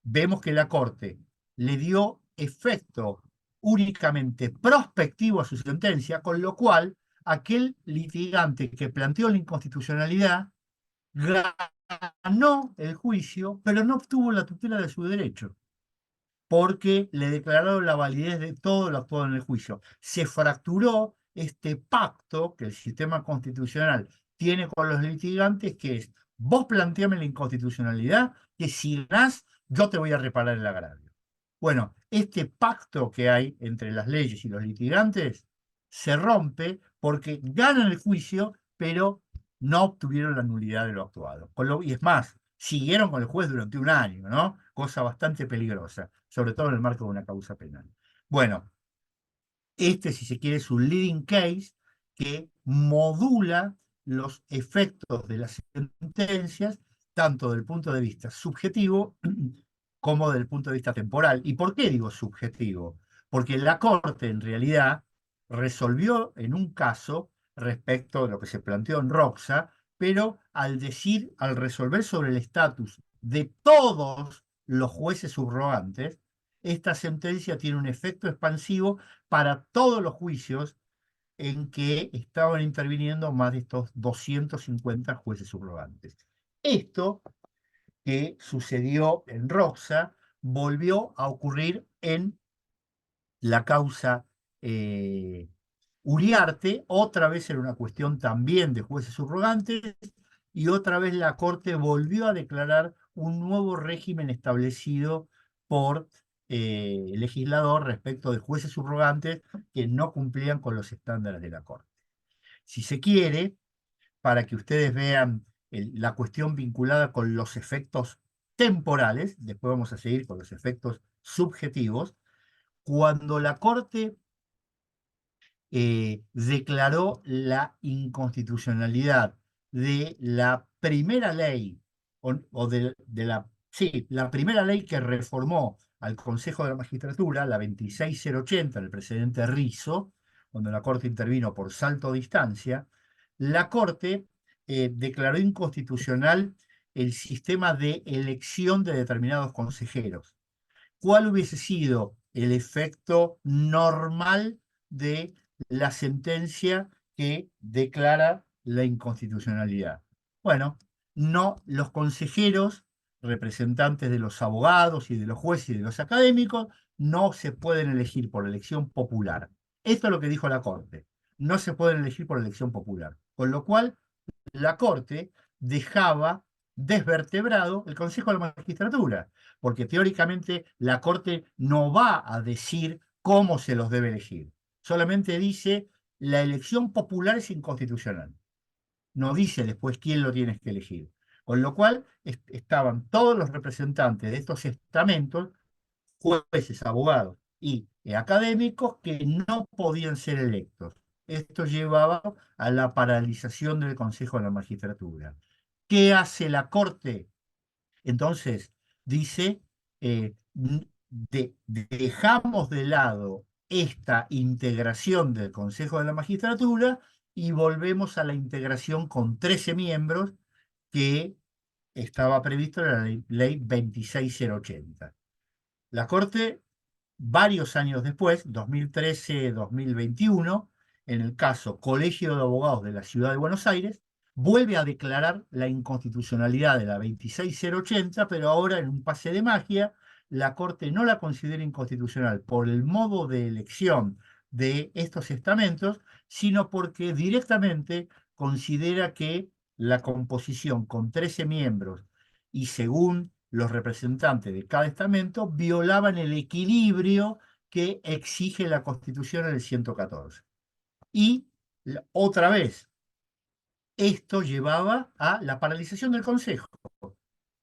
vemos que la Corte le dio efecto únicamente prospectivo a su sentencia, con lo cual aquel litigante que planteó la inconstitucionalidad ganó el juicio, pero no obtuvo la tutela de su derecho, porque le declararon la validez de todo lo actuado en el juicio. Se fracturó este pacto que el sistema constitucional tiene con los litigantes, que es, vos planteame la inconstitucionalidad, que si ganás, yo te voy a reparar el agravio. Bueno, este pacto que hay entre las leyes y los litigantes se rompe porque ganan el juicio, pero no obtuvieron la nulidad de lo actuado. Y es más, siguieron con el juez durante un año, ¿no? Cosa bastante peligrosa, sobre todo en el marco de una causa penal. Bueno, este, si se quiere, es un leading case que modula los efectos de las sentencias, tanto del punto de vista subjetivo como del punto de vista temporal. ¿Y por qué digo subjetivo? Porque la Corte, en realidad, resolvió en un caso respecto de lo que se planteó en Roxa, pero al resolver sobre el estatus de todos los jueces subrogantes, esta sentencia tiene un efecto expansivo para todos los juicios en que estaban interviniendo más de estos 250 jueces subrogantes. Esto que sucedió en Roxa volvió a ocurrir en la causa Uriarte. Otra vez era una cuestión también de jueces subrogantes, y otra vez la Corte volvió a declarar un nuevo régimen establecido por el legislador respecto de jueces subrogantes que no cumplían con los estándares de la Corte. Si se quiere, para que ustedes vean la cuestión vinculada con los efectos temporales, después vamos a seguir con los efectos subjetivos, cuando la Corte declaró la inconstitucionalidad de la primera ley, la primera ley que reformó al Consejo de la Magistratura, la 26080, el presidente Rizzo, cuando la Corte intervino por salto de distancia, la Corte declaró inconstitucional el sistema de elección de determinados consejeros. ¿Cuál hubiese sido el efecto normal de la sentencia que declara la inconstitucionalidad? Bueno, no, los consejeros, representantes de los abogados y de los jueces y de los académicos, no se pueden elegir por elección popular. Esto es lo que dijo la Corte. No se pueden elegir por elección popular. Con lo cual, la Corte dejaba desvertebrado el Consejo de la Magistratura, porque teóricamente la Corte no va a decir cómo se los debe elegir. Solamente dice la elección popular es inconstitucional. No dice después quién lo tienes que elegir. Con lo cual estaban todos los representantes de estos estamentos, jueces, abogados y académicos, que no podían ser electos. Esto llevaba a la paralización del Consejo de la Magistratura. ¿Qué hace la Corte? Entonces, dice, dejamos de lado esta integración del Consejo de la Magistratura y volvemos a la integración con 13 miembros que estaba previsto en la ley 26080. La Corte, varios años después, 2013-2021, en el caso Colegio de Abogados de la Ciudad de Buenos Aires, vuelve a declarar la inconstitucionalidad de la 26080, pero ahora en un pase de magia, la Corte no la considera inconstitucional por el modo de elección de estos estamentos, sino porque directamente considera que la composición con 13 miembros y según los representantes de cada estamento violaban el equilibrio que exige la Constitución en el 114. Y otra vez, esto llevaba a la paralización del Consejo,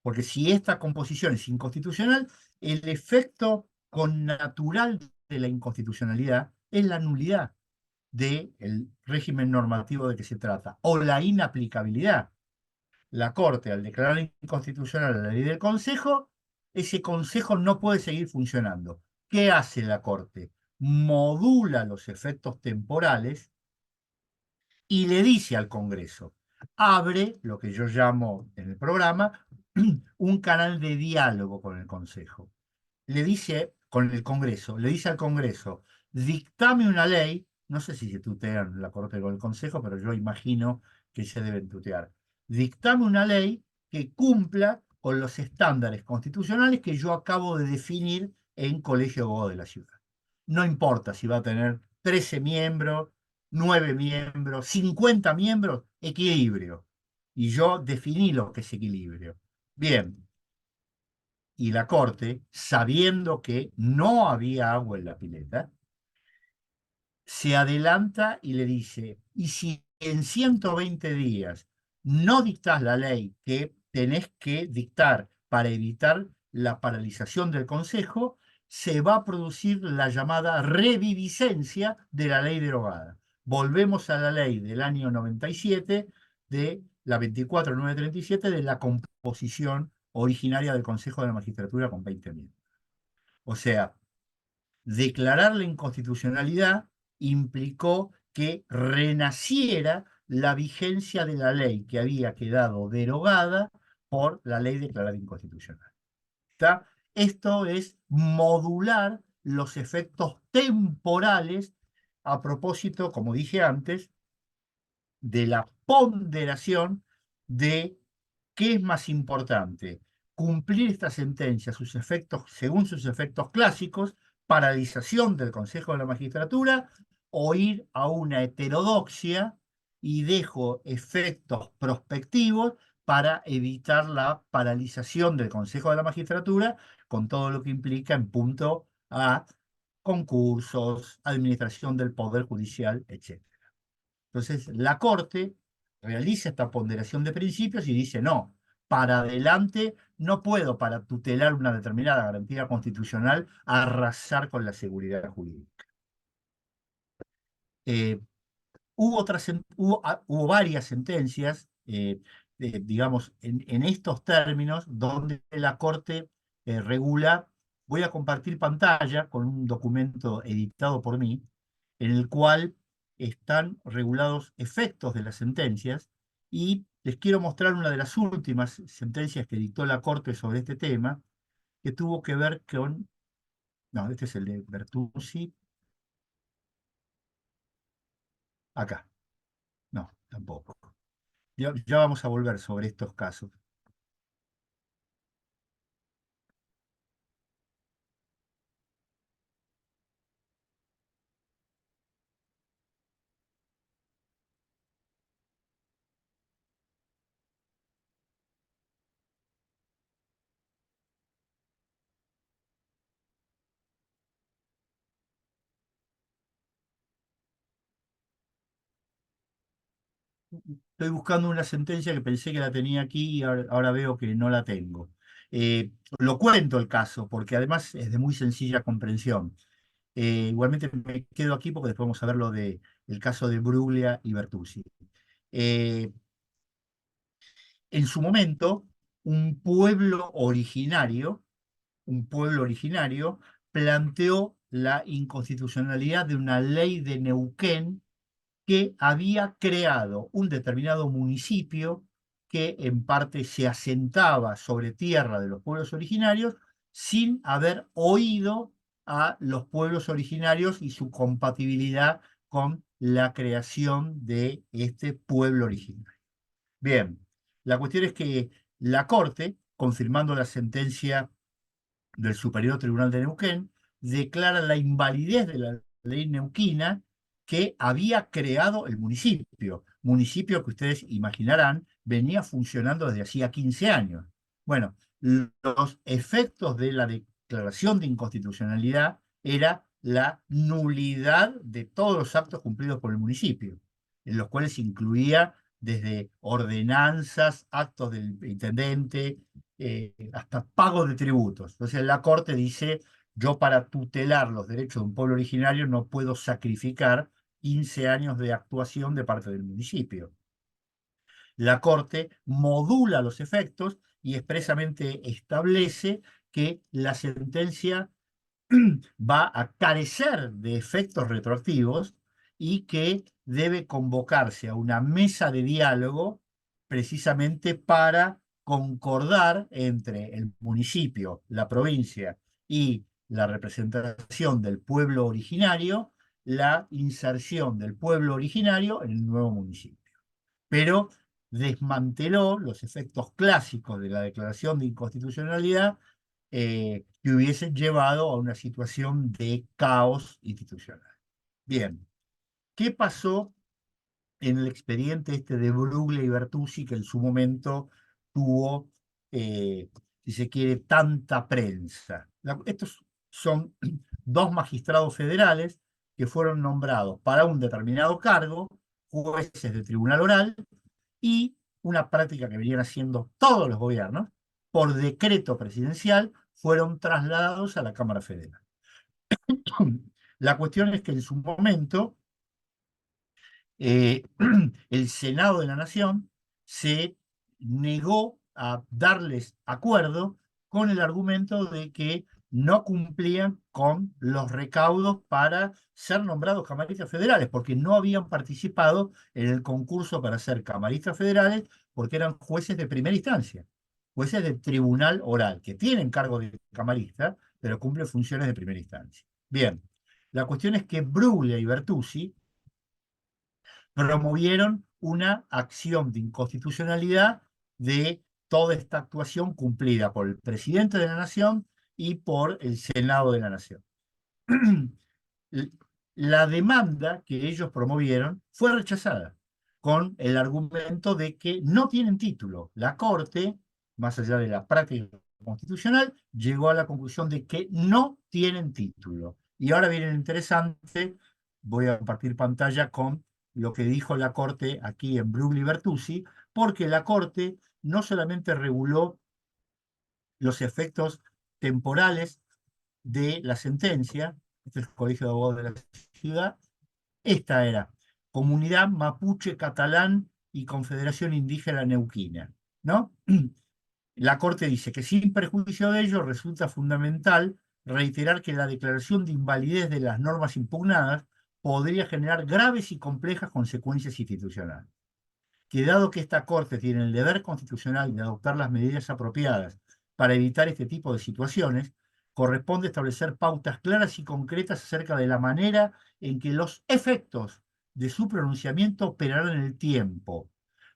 porque si esta composición es inconstitucional, el efecto connatural de la inconstitucionalidad es la nulidad del régimen normativo de que se trata, o la inaplicabilidad. La Corte, al declarar inconstitucional la ley del Consejo, ese Consejo no puede seguir funcionando. ¿Qué hace la Corte? Modula los efectos temporales y le dice al Congreso, abre lo que yo llamo en el programa un canal de diálogo con el Consejo. Le dice, con el Congreso, le dice al Congreso, dictame una ley, no sé si se tutean la Corte con el Consejo, pero yo imagino que se deben tutear. Dictame una ley que cumpla con los estándares constitucionales que yo acabo de definir en Colegio de Abogados de la Ciudad. No importa si va a tener 13 miembros, 9 miembros, 50 miembros, equilibrio. Y yo definí lo que es equilibrio. Bien. y la Corte, sabiendo que no había agua en la pileta, se adelanta y le dice, y si en 120 días no dictás la ley que tenés que dictar para evitar la paralización del Consejo, se va a producir la llamada reviviscencia de la ley derogada. Volvemos a la ley del año 97, de la 24.937, de la composición originaria del Consejo de la Magistratura con 20 miembros. O sea, declarar la inconstitucionalidad implicó que renaciera la vigencia de la ley que había quedado derogada por la ley declarada inconstitucional. ¿Está? Esto es modular los efectos temporales a propósito, como dije antes, de la ponderación de qué es más importante, cumplir esta sentencia, sus efectos, según sus efectos clásicos, paralización del Consejo de la Magistratura, o ir a una heterodoxia y dejo efectos prospectivos para evitar la paralización del Consejo de la Magistratura, con todo lo que implica en punto a concursos, administración del Poder Judicial, etc. Entonces, la Corte realiza esta ponderación de principios y dice, no, para adelante no puedo, para tutelar una determinada garantía constitucional, arrasar con la seguridad jurídica. Hubo varias sentencias, digamos, en estos términos, donde la Corte regula. Voy a compartir pantalla con un documento editado por mí, en el cual están regulados efectos de las sentencias, y les quiero mostrar una de las últimas sentencias que dictó la Corte sobre este tema, que tuvo que ver con... No, este es el de Bertuzzi. Acá. No, tampoco. Ya vamos a volver sobre estos casos. Estoy buscando una sentencia que pensé que la tenía aquí y ahora veo que no la tengo. Lo cuento el caso, porque además es de muy sencilla comprensión. Igualmente me quedo aquí porque después vamos a ver lo del caso de Bruglia y Bertuzzi. Eh, en su momento, un pueblo originario planteó la inconstitucionalidad de una ley de Neuquén que había creado un determinado municipio que en parte se asentaba sobre tierra de los pueblos originarios sin haber oído a los pueblos originarios y su compatibilidad con la creación de este pueblo originario. Bien, la cuestión es que la Corte, confirmando la sentencia del Superior Tribunal de Neuquén, declara la invalidez de la ley neuquina que había creado el municipio que ustedes imaginarán venía funcionando desde hacía 15 años. Bueno, los efectos de la declaración de inconstitucionalidad era la nulidad de todos los actos cumplidos por el municipio, en los cuales incluía desde ordenanzas, actos del intendente, hasta pago de tributos. Entonces la Corte dice, yo para tutelar los derechos de un pueblo originario no puedo sacrificar 15 años de actuación de parte del municipio. La Corte modula los efectos y expresamente establece que la sentencia va a carecer de efectos retroactivos y que debe convocarse a una mesa de diálogo precisamente para concordar entre el municipio, la provincia y la representación del pueblo originario, la inserción del pueblo originario en el nuevo municipio. Pero desmanteló los efectos clásicos de la declaración de inconstitucionalidad, que hubiesen llevado a una situación de caos institucional. Bien, ¿qué pasó en el expediente este de Bruglia y Bertuzzi, que en su momento tuvo si se quiere, tanta prensa. Estos son dos magistrados federales que fueron nombrados para un determinado cargo, jueces de tribunal oral, y una práctica que venían haciendo todos los gobiernos, por decreto presidencial, fueron trasladados a la Cámara Federal. La cuestión es que en su momento el Senado de la Nación se negó a darles acuerdo con el argumento de que no cumplían con los recaudos para ser nombrados camaristas federales, porque no habían participado en el concurso para ser camaristas federales, porque eran jueces de primera instancia, jueces de tribunal oral, que tienen cargo de camarista, pero cumplen funciones de primera instancia. Bien, la cuestión es que Bruglia y Bertuzzi promovieron una acción de inconstitucionalidad de toda esta actuación cumplida por el presidente de la Nación y por el Senado de la Nación. La demanda que ellos promovieron fue rechazada con el argumento de que no tienen título. La Corte, más allá de la práctica constitucional, llegó a la conclusión de que no tienen título. Y ahora viene lo interesante, voy a compartir pantalla con lo que dijo la Corte aquí en Bruglia y Bertuzzi, porque la Corte no solamente reguló los efectos temporales de la sentencia, este es el Colegio de Abogados de la Ciudad, esta era Comunidad Mapuche Catalán y Confederación Indígena Neuquina, ¿no? La Corte dice que sin perjuicio de ello resulta fundamental reiterar que la declaración de invalidez de las normas impugnadas podría generar graves y complejas consecuencias institucionales. Que dado que esta Corte tiene el deber constitucional de adoptar las medidas apropiadas para evitar este tipo de situaciones, corresponde establecer pautas claras y concretas acerca de la manera en que los efectos de su pronunciamiento operarán en el tiempo.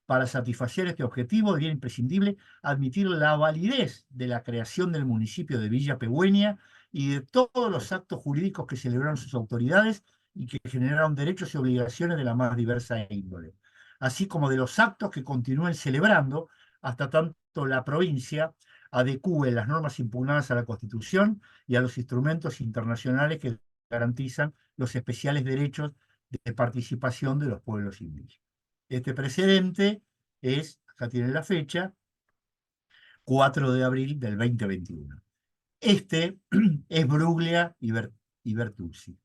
Para satisfacer este objetivo, sería imprescindible admitir la validez de la creación del municipio de Villa Pegüeña y de todos los actos jurídicos que celebraron sus autoridades y que generaron derechos y obligaciones de la más diversa índole, así como de los actos que continúen celebrando hasta tanto la provincia adecúe las normas impugnadas a la Constitución y a los instrumentos internacionales que garantizan los especiales derechos de participación de los pueblos indígenas. Este precedente es, acá tiene la fecha, 4 de abril del 2021. Este es Bruglia y Bertuzzi,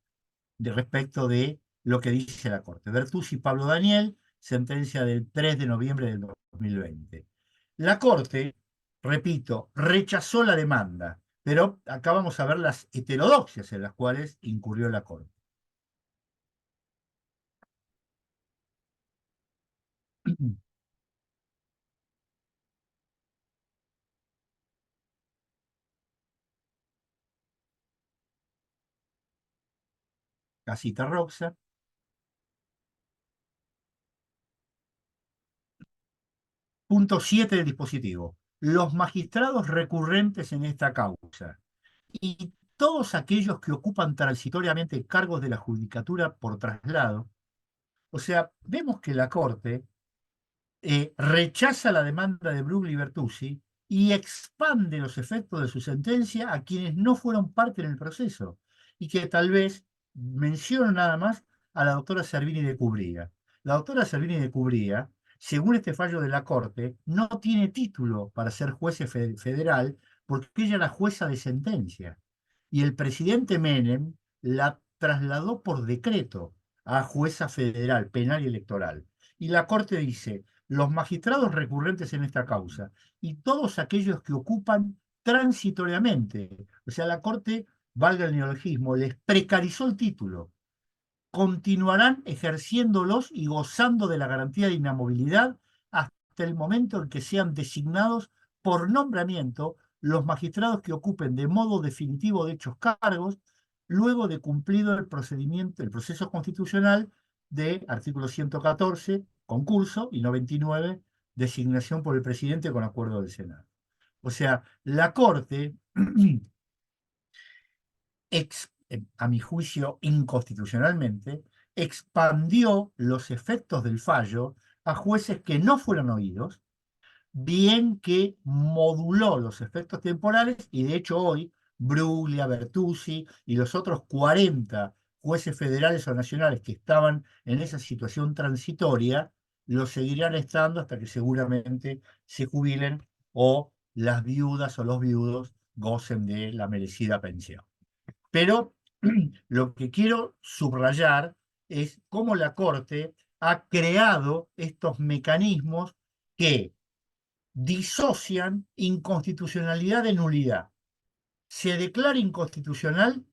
respecto de lo que dice la Corte. Bertuzzi y Pablo Daniel, sentencia del 3 de noviembre del 2020. La Corte, repito, rechazó la demanda, pero acá vamos a ver las heterodoxias en las cuales incurrió la Corte. Casita Roxa. Punto 7 del dispositivo. Los magistrados recurrentes en esta causa y todos aquellos que ocupan transitoriamente cargos de la judicatura por traslado. O sea, vemos que la Corte rechaza la demanda de Bruglia y Bertuzzi y expande los efectos de su sentencia a quienes no fueron parte en el proceso y que tal vez menciono nada más a la doctora Servini de Cubría. La doctora Servini de Cubría, según este fallo de la Corte, no tiene título para ser juez federal porque ella era jueza de sentencia. Y el presidente Menem la trasladó por decreto a jueza federal, penal y electoral. Y la Corte dice, los magistrados recurrentes en esta causa y todos aquellos que ocupan transitoriamente, o sea, la Corte, valga el neologismo, les precarizó el título, continuarán ejerciéndolos y gozando de la garantía de inamovilidad hasta el momento en que sean designados por nombramiento los magistrados que ocupen de modo definitivo dichos cargos, luego de cumplido el procedimiento, el proceso constitucional de artículo 114, concurso, y 99, designación por el presidente con acuerdo del Senado. O sea, la Corte, a mi juicio inconstitucionalmente, expandió los efectos del fallo a jueces que no fueron oídos, bien que moduló los efectos temporales y de hecho hoy Bruglia, Bertuzzi y los otros 40 jueces federales o nacionales que estaban en esa situación transitoria, lo seguirán estando hasta que seguramente se jubilen o las viudas o los viudos gocen de la merecida pensión. Pero lo que quiero subrayar es cómo la Corte ha creado estos mecanismos que disocian inconstitucionalidad de nulidad. Se declara inconstitucional,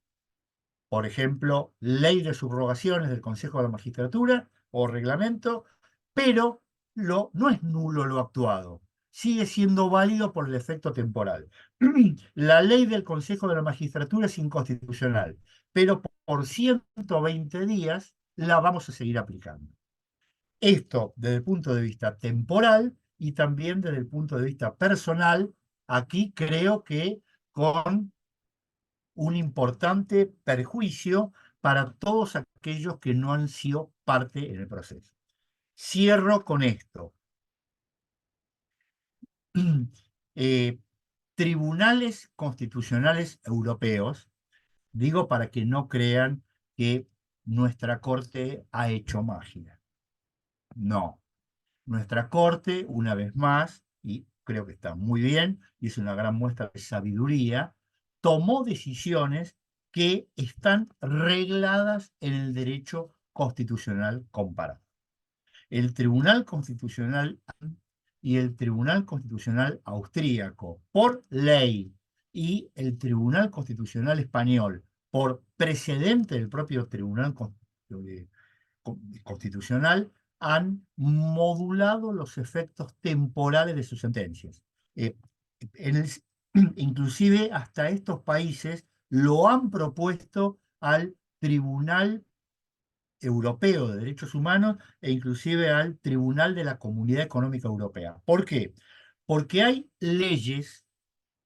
por ejemplo, ley de subrogaciones del Consejo de la Magistratura o reglamento, pero no es nulo lo actuado, sigue siendo válido por el efecto temporal. La ley del Consejo de la Magistratura es inconstitucional, pero por 120 días la vamos a seguir aplicando. Esto desde el punto de vista temporal y también desde el punto de vista personal, aquí creo que con un importante perjuicio para todos aquellos que no han sido parte en el proceso. Cierro con esto. Tribunales constitucionales europeos, digo para que no crean que nuestra Corte ha hecho magia. No. Nuestra Corte, una vez más, y creo que está muy bien, y es una gran muestra de sabiduría, tomó decisiones que están regladas en el derecho constitucional comparado. El Tribunal Constitucional y el Tribunal Constitucional Austríaco, por ley, y el Tribunal Constitucional Español, por precedente del propio Tribunal Constitucional, han modulado los efectos temporales de sus sentencias. Inclusive hasta estos países lo han propuesto al Tribunal Europeo de Derechos Humanos e inclusive al Tribunal de la Comunidad Económica Europea. ¿Por qué? Porque hay leyes,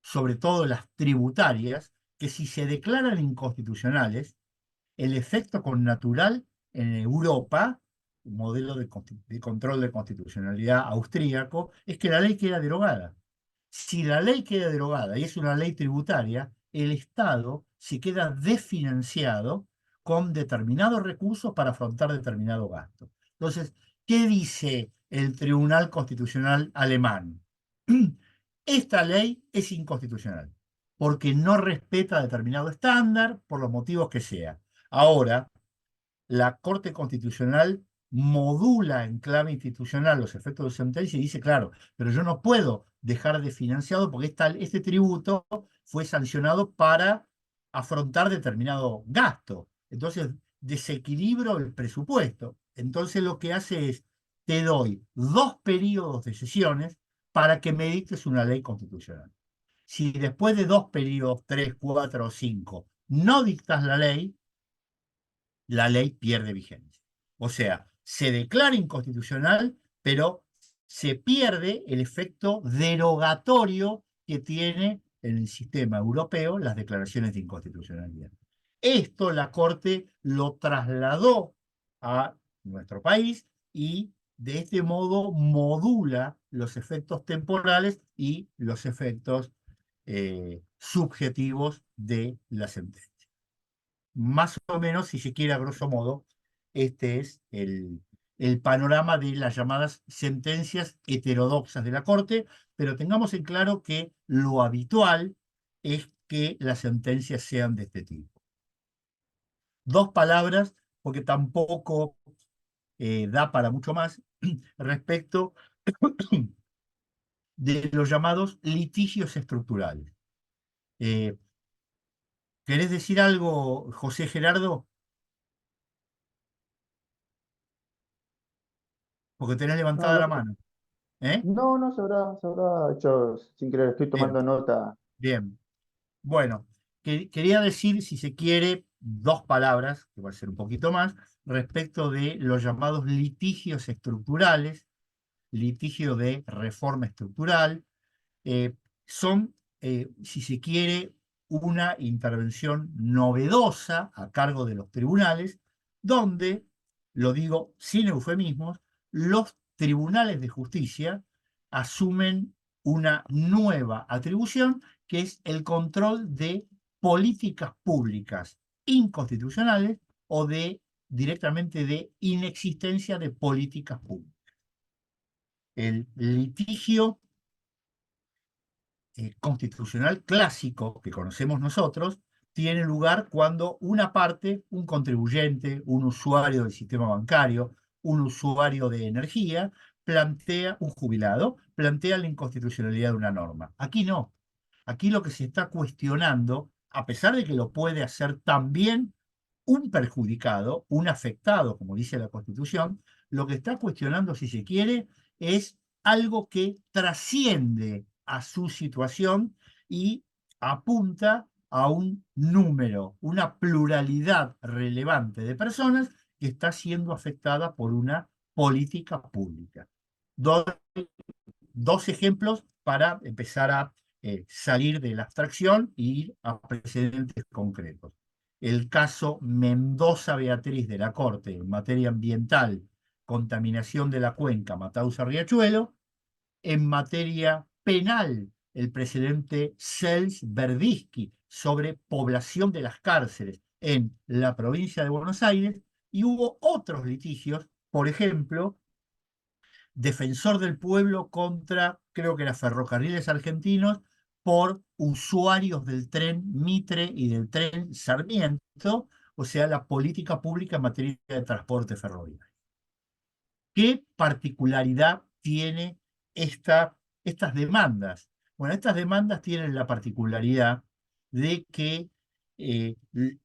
sobre todo las tributarias, que si se declaran inconstitucionales, el efecto connatural en Europa, un modelo de control de constitucionalidad austríaco, es que la ley queda derogada. Si la ley queda derogada y es una ley tributaria, el Estado se queda desfinanciado con determinados recursos para afrontar determinado gasto. Entonces, ¿qué dice el Tribunal Constitucional alemán? Esta ley es inconstitucional porque no respeta determinado estándar por los motivos que sea. Ahora, la Corte Constitucional modula en clave institucional los efectos de sentencia y dice, claro, pero yo no puedo dejar de financiado porque este tributo fue sancionado para afrontar determinado gasto. Entonces, desequilibro el presupuesto. Entonces, lo que hace es, te doy 2 periodos de sesiones para que me dictes una ley constitucional. Si después de 2 periodos, 3, 4 o 5, no dictas la ley pierde vigencia. O sea, se declara inconstitucional, pero se pierde el efecto derogatorio que tiene en el sistema europeo las declaraciones de inconstitucionalidad. Esto la Corte lo trasladó a nuestro país y de este modo modula los efectos temporales y los efectos subjetivos de la sentencia. Más o menos, si se quiere, a grosso modo, este es el panorama de las llamadas sentencias heterodoxas de la Corte, pero tengamos en claro que lo habitual es que las sentencias sean de este tipo. 2 palabras, porque tampoco da para mucho más, respecto de los llamados litigios estructurales. ¿Querés decir algo, José Gerardo? Porque tenés No, levantada la mano. ¿Eh? no, se habrá hecho sin querer, estoy Bien, tomando nota. bien. Bueno, quería decir, si se quiere, 2 palabras, que va a ser un poquito más, respecto de los llamados litigios estructurales, litigio de reforma estructural. Son, si se quiere, una intervención novedosa a cargo de los tribunales, donde, lo digo sin eufemismos, los tribunales de justicia asumen una nueva atribución, que es el control de políticas públicas inconstitucionales o directamente de inexistencia de políticas públicas. El litigio constitucional clásico que conocemos nosotros tiene lugar cuando una parte, un contribuyente, un usuario del sistema bancario, un usuario de energía, un jubilado, plantea la inconstitucionalidad de una norma. Aquí no. Aquí lo que se está cuestionando, a pesar de que lo puede hacer también un perjudicado, un afectado, como dice la Constitución, lo que está cuestionando, si se quiere, es algo que trasciende a su situación y apunta a un número, una pluralidad relevante de personas que está siendo afectada por una política pública. Dos ejemplos para empezar a salir de la abstracción e ir a precedentes concretos. El caso Mendoza Beatriz de la Corte en materia ambiental, contaminación de la cuenca Matauzá-Riachuelo. En materia penal, el precedente Sels-Verdisky sobre población de las cárceles en la provincia de Buenos Aires. Y hubo otros litigios, por ejemplo, Defensor del Pueblo contra, creo que era Ferrocarriles Argentinos, por usuarios del tren Mitre y del tren Sarmiento, o sea, la política pública en materia de transporte ferroviario. ¿Qué particularidad tiene estas demandas? Bueno, estas demandas tienen la particularidad de que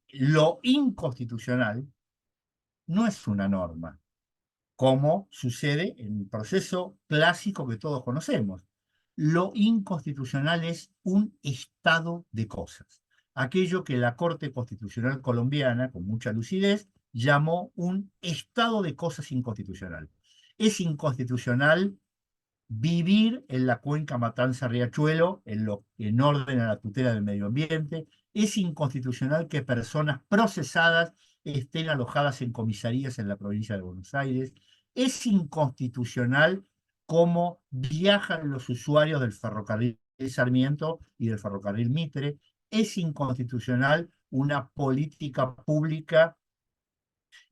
lo inconstitucional no es una norma, como sucede en el proceso clásico que todos conocemos. Lo inconstitucional es un estado de cosas, aquello que la Corte Constitucional colombiana, con mucha lucidez, llamó un estado de cosas inconstitucional. Es inconstitucional vivir en la cuenca Matanza-Riachuelo en orden a la tutela del medio ambiente. Es inconstitucional que personas procesadas estén alojadas en comisarías en la provincia de Buenos Aires. Es inconstitucional cómo viajan los usuarios del ferrocarril Sarmiento y del ferrocarril Mitre. Es inconstitucional una política pública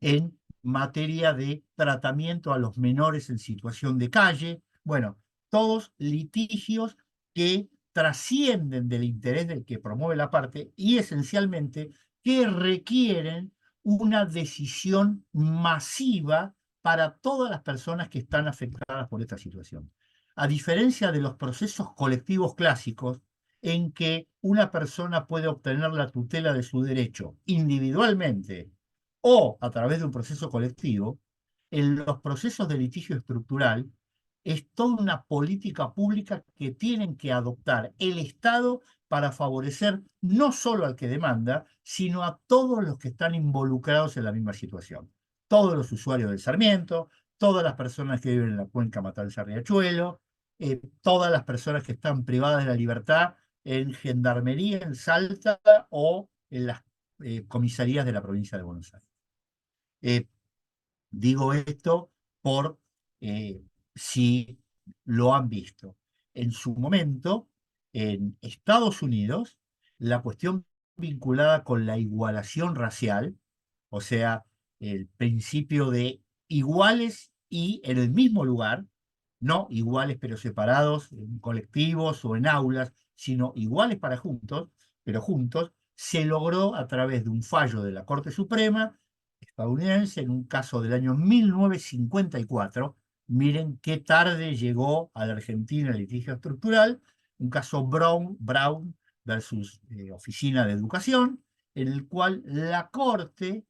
en materia de tratamiento a los menores en situación de calle. Bueno, todos litigios que trascienden del interés del que promueve la parte y esencialmente que requieren una decisión masiva para todas las personas que están afectadas por esta situación. A diferencia de los procesos colectivos clásicos, en que una persona puede obtener la tutela de su derecho individualmente o a través de un proceso colectivo, en los procesos de litigio estructural es toda una política pública que tienen que adoptar el Estado para favorecer no solo al que demanda, sino a todos los que están involucrados en la misma situación. Todos los usuarios del Sarmiento, todas las personas que viven en la cuenca Matanza-Riachuelo, todas las personas que están privadas de la libertad en Gendarmería, en Salta o en las comisarías de la provincia de Buenos Aires. Digo esto por si lo han visto. En su momento, en Estados Unidos, la cuestión vinculada con la igualación racial, o sea, el principio de iguales y en el mismo lugar, no iguales pero separados en colectivos o en aulas, sino iguales para juntos, pero juntos, se logró a través de un fallo de la Corte Suprema estadounidense en un caso del año 1954. Miren qué tarde llegó a la Argentina el litigio estructural, un caso Brown versus Oficina de Educación, en el cual la Corte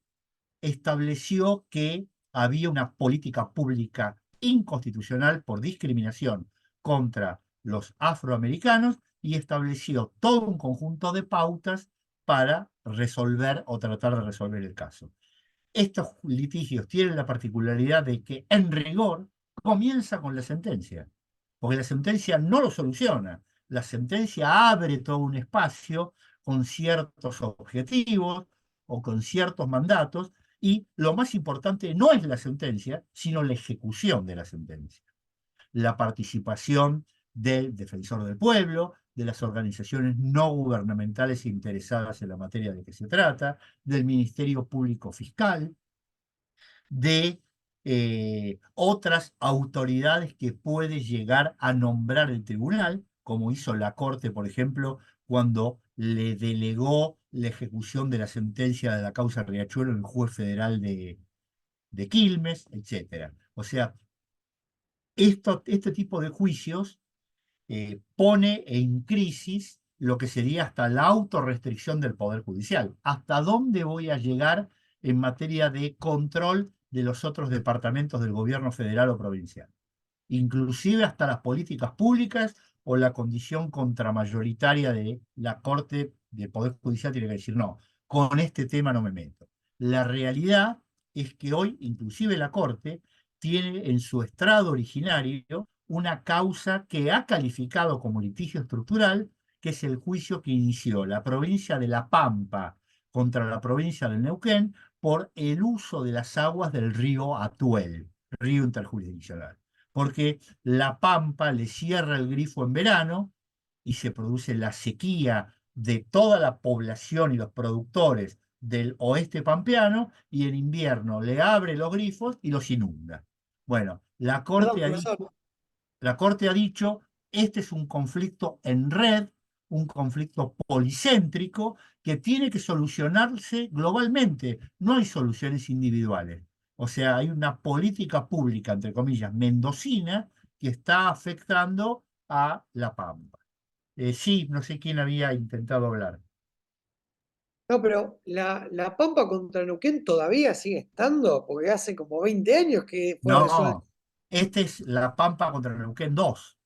estableció que había una política pública inconstitucional por discriminación contra los afroamericanos y estableció todo un conjunto de pautas para resolver o tratar de resolver el caso. Estos litigios tienen la particularidad de que en rigor comienza con la sentencia, porque la sentencia no lo soluciona. La sentencia abre todo un espacio con ciertos objetivos o con ciertos mandatos y lo más importante no es la sentencia, sino la ejecución de la sentencia. la participación del defensor del pueblo, de las organizaciones no gubernamentales interesadas en la materia de que se trata, del Ministerio Público Fiscal, de otras autoridades que puede llegar a nombrar el tribunal, como hizo la Corte, por ejemplo, cuando le delegó la ejecución de la sentencia de la causa Riachuelo en el juez federal de Quilmes, etc. O sea, este tipo de juicios pone en crisis lo que sería hasta la autorrestricción del Poder Judicial. ¿Hasta dónde voy a llegar en materia de control de los otros departamentos del gobierno federal o provincial? Inclusive hasta las políticas públicas o la condición contramayoritaria de la Corte del Poder Judicial tiene que decir, no, con este tema no me meto. La realidad es que hoy, inclusive la Corte, tiene en su estrado originario una causa que ha calificado como litigio estructural, que es el juicio que inició la provincia de La Pampa contra la provincia de Neuquén por el uso de las aguas del río Atuel, río interjurisdiccional. Porque La Pampa le cierra el grifo en verano y se produce la sequía de toda la población y los productores del oeste pampeano, y en invierno le abre los grifos y los inunda. Bueno, Perdón, profesor. la Corte ha dicho, este es un conflicto en red, un conflicto policéntrico que tiene que solucionarse globalmente. No hay soluciones individuales. O sea, hay una política pública, entre comillas, mendocina, que está afectando a La Pampa. Sí, no sé quién había intentado hablar. No, pero la Pampa contra Neuquén todavía sigue estando, porque hace como 20 años que fue resuelto. No, este es La Pampa contra Neuquén 2.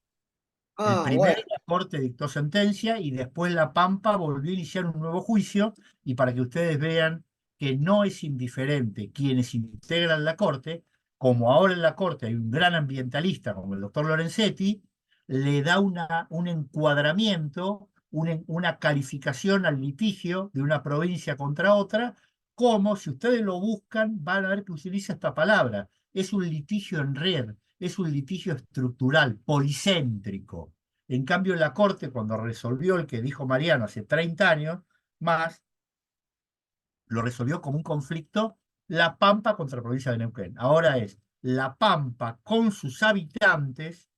El Ah, primero, bueno. la Corte dictó sentencia y después La Pampa volvió a iniciar un nuevo juicio, y para que ustedes vean que no es indiferente quienes integran la Corte, como ahora en la Corte hay un gran ambientalista como el doctor Lorenzetti, le da un encuadramiento, una calificación al litigio de una provincia contra otra, como si ustedes lo buscan van a ver que utiliza esta palabra. Es un litigio en red, es un litigio estructural, policéntrico. En cambio, la Corte, cuando resolvió el que dijo Mariano hace 30 años más, lo resolvió como un conflicto La Pampa contra la provincia de Neuquén. Ahora es La Pampa con sus habitantes,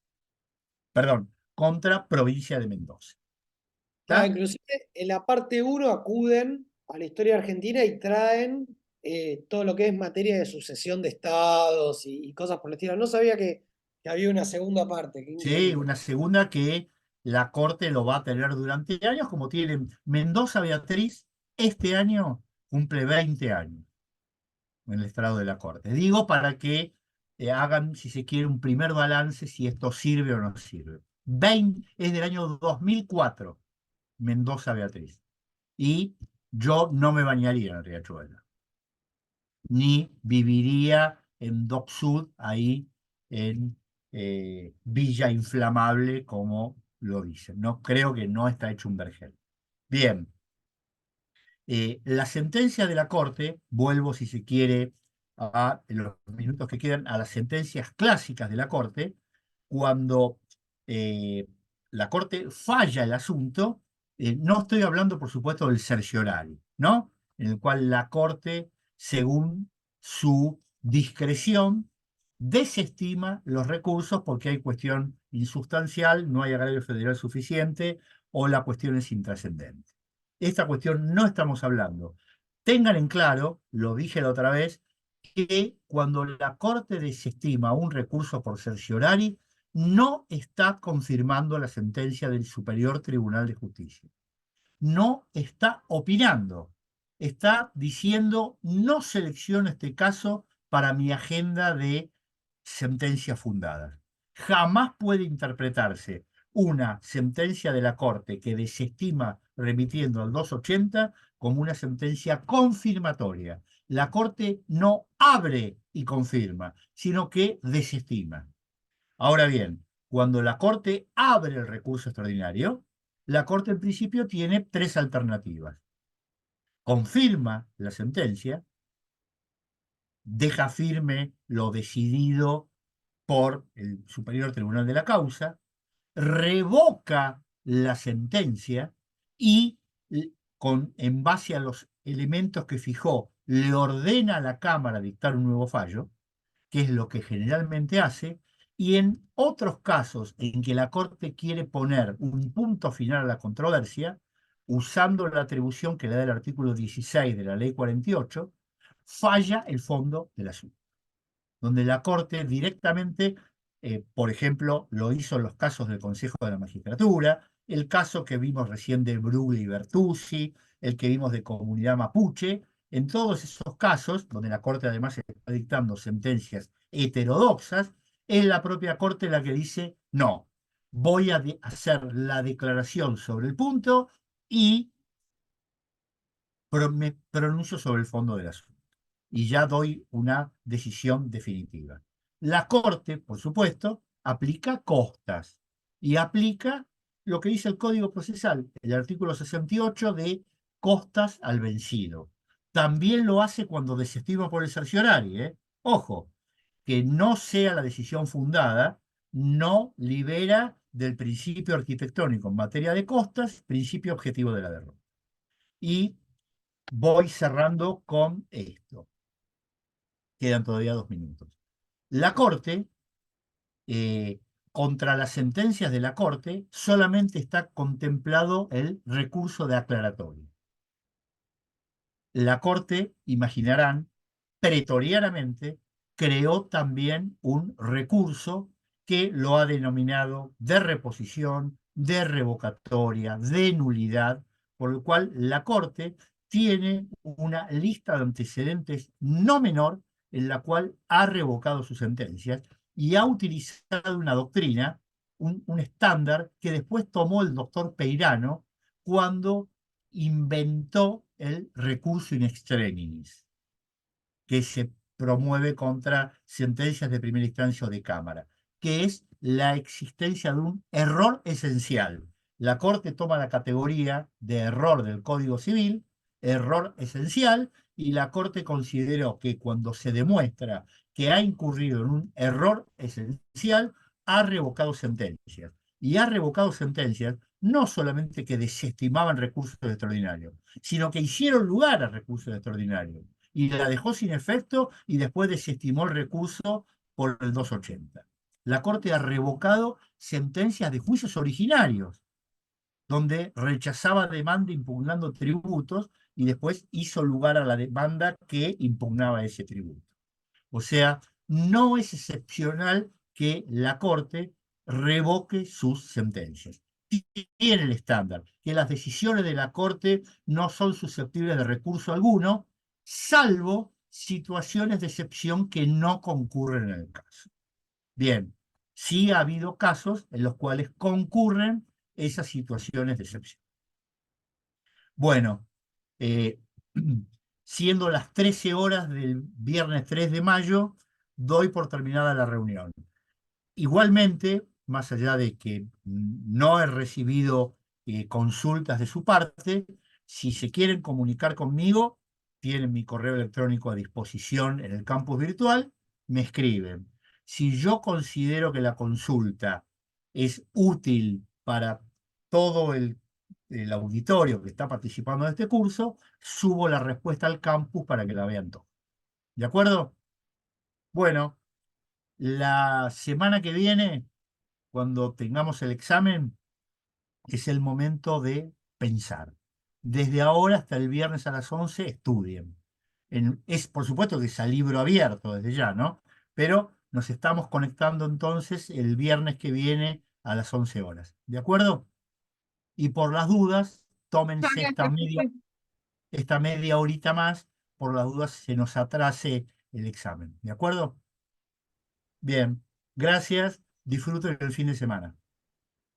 perdón, contra provincia de Mendoza. Ah, ¿Está? inclusive en la parte 1 acuden a la historia argentina y traen todo lo que es materia de sucesión de estados y cosas por el estilo. No sabía que había una segunda parte, qué Sí, increíble. una segunda que la Corte lo va a tener durante años, como tienen Mendoza Beatriz, este año cumple 20 años en el estrado de la Corte. Digo para que hagan, si se quiere, un primer balance si esto sirve o no sirve. Es del año 2004, Mendoza Beatriz. Y yo no me bañaría en el Riachuelo, ni viviría en Dock Sud, ahí en Villa Inflamable, como lo dicen. No creo que no está hecho un vergel. Bien. La sentencia de la Corte, vuelvo si se quiere en los minutos que quedan, a las sentencias clásicas de la Corte, cuando eh, la Corte falla el asunto, no estoy hablando por supuesto del cerciorari, ¿no? En el cual la Corte, según su discreción, desestima los recursos porque hay cuestión insustancial, no hay agravio federal suficiente o la cuestión es intrascendente. Esta cuestión no estamos hablando. Tengan en claro, lo dije la otra vez, que cuando la Corte desestima un recurso por cerciorari, no está confirmando la sentencia del Superior Tribunal de Justicia. No está opinando. Está diciendo, no selecciono este caso para mi agenda de sentencias fundadas. Jamás puede interpretarse una sentencia de la Corte que desestima remitiendo al 280 como una sentencia confirmatoria. La Corte no abre y confirma, sino que desestima. Ahora bien, cuando la Corte abre el recurso extraordinario, la Corte en principio tiene tres alternativas. Confirma la sentencia, deja firme lo decidido por el Superior Tribunal de la Causa, revoca la sentencia y en base a los elementos que fijó, le ordena a la Cámara dictar un nuevo fallo, que es lo que generalmente hace, y en otros casos en que la Corte quiere poner un punto final a la controversia, usando la atribución que le da el artículo 16 de la Ley 48, falla el fondo del asunto, donde la Corte directamente, por ejemplo, lo hizo en los casos del Consejo de la Magistratura, el caso que vimos recién de Brugge y Bertuzzi, el que vimos de Comunidad Mapuche. En todos esos casos, donde la Corte además está dictando sentencias heterodoxas, es la propia Corte la que dice, no, voy a hacer la declaración sobre el punto y me pronuncio sobre el fondo del asunto. Y ya doy una decisión definitiva. La Corte, por supuesto, aplica costas y aplica lo que dice el Código Procesal, el artículo 68 de costas al vencido. También lo hace cuando desestima por el certiorari, ¿eh? Ojo, que no sea la decisión fundada, no libera del principio arquitectónico en materia de costas, principio objetivo de la derrota. Y voy cerrando con esto. Quedan todavía 2 minutos. La Corte, contra las sentencias de la Corte, solamente está contemplado el recurso de aclaratoria. La Corte, imaginarán, pretorianamente creó también un recurso que lo ha denominado de reposición, de revocatoria, de nulidad, por lo cual la Corte tiene una lista de antecedentes no menor en la cual ha revocado sus sentencias y ha utilizado una doctrina, un estándar que después tomó el doctor Peirano cuando inventó el recurso in extremis, que se promueve contra sentencias de primera instancia o de Cámara, que es la existencia de un error esencial. La Corte toma la categoría de error del Código Civil, error esencial, y la Corte consideró que cuando se demuestra que ha incurrido en un error esencial, ha revocado sentencias. Y ha revocado sentencias no solamente que desestimaban recursos extraordinarios, sino que hicieron lugar a recursos extraordinarios y la dejó sin efecto y después desestimó el recurso por el 280. La Corte ha revocado sentencias de juicios originarios, donde rechazaba demanda impugnando tributos y después hizo lugar a la demanda que impugnaba ese tributo. O sea, no es excepcional que la Corte revoque sus sentencias. Tiene el estándar, que las decisiones de la Corte no son susceptibles de recurso alguno, salvo situaciones de excepción que no concurren en el caso. Bien, sí ha habido casos en los cuales concurren esas situaciones de excepción. Bueno, siendo las 13 horas del viernes 3 de mayo, doy por terminada la reunión. Igualmente, más allá de que no he recibido consultas de su parte, si se quieren comunicar conmigo, tienen mi correo electrónico a disposición en el campus virtual, me escriben. Si yo considero que la consulta es útil para todo el auditorio que está participando de este curso, subo la respuesta al campus para que la vean todos. ¿De acuerdo? Bueno, la semana que viene, cuando tengamos el examen, es el momento de pensar. Desde ahora hasta el viernes a las 11, estudien. Es por supuesto que es a libro abierto desde ya, ¿no? Pero nos estamos conectando entonces el viernes que viene a las 11 horas. ¿De acuerdo? Y por las dudas, tómense esta media horita más, por las dudas se nos atrase el examen. ¿De acuerdo? Bien, gracias. Disfruten el fin de semana.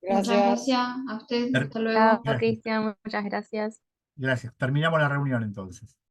Muchas Gracias. gracias a usted. Per- Hasta luego. Chao, Gracias. Cristian, muchas gracias. Gracias. Terminamos la reunión entonces.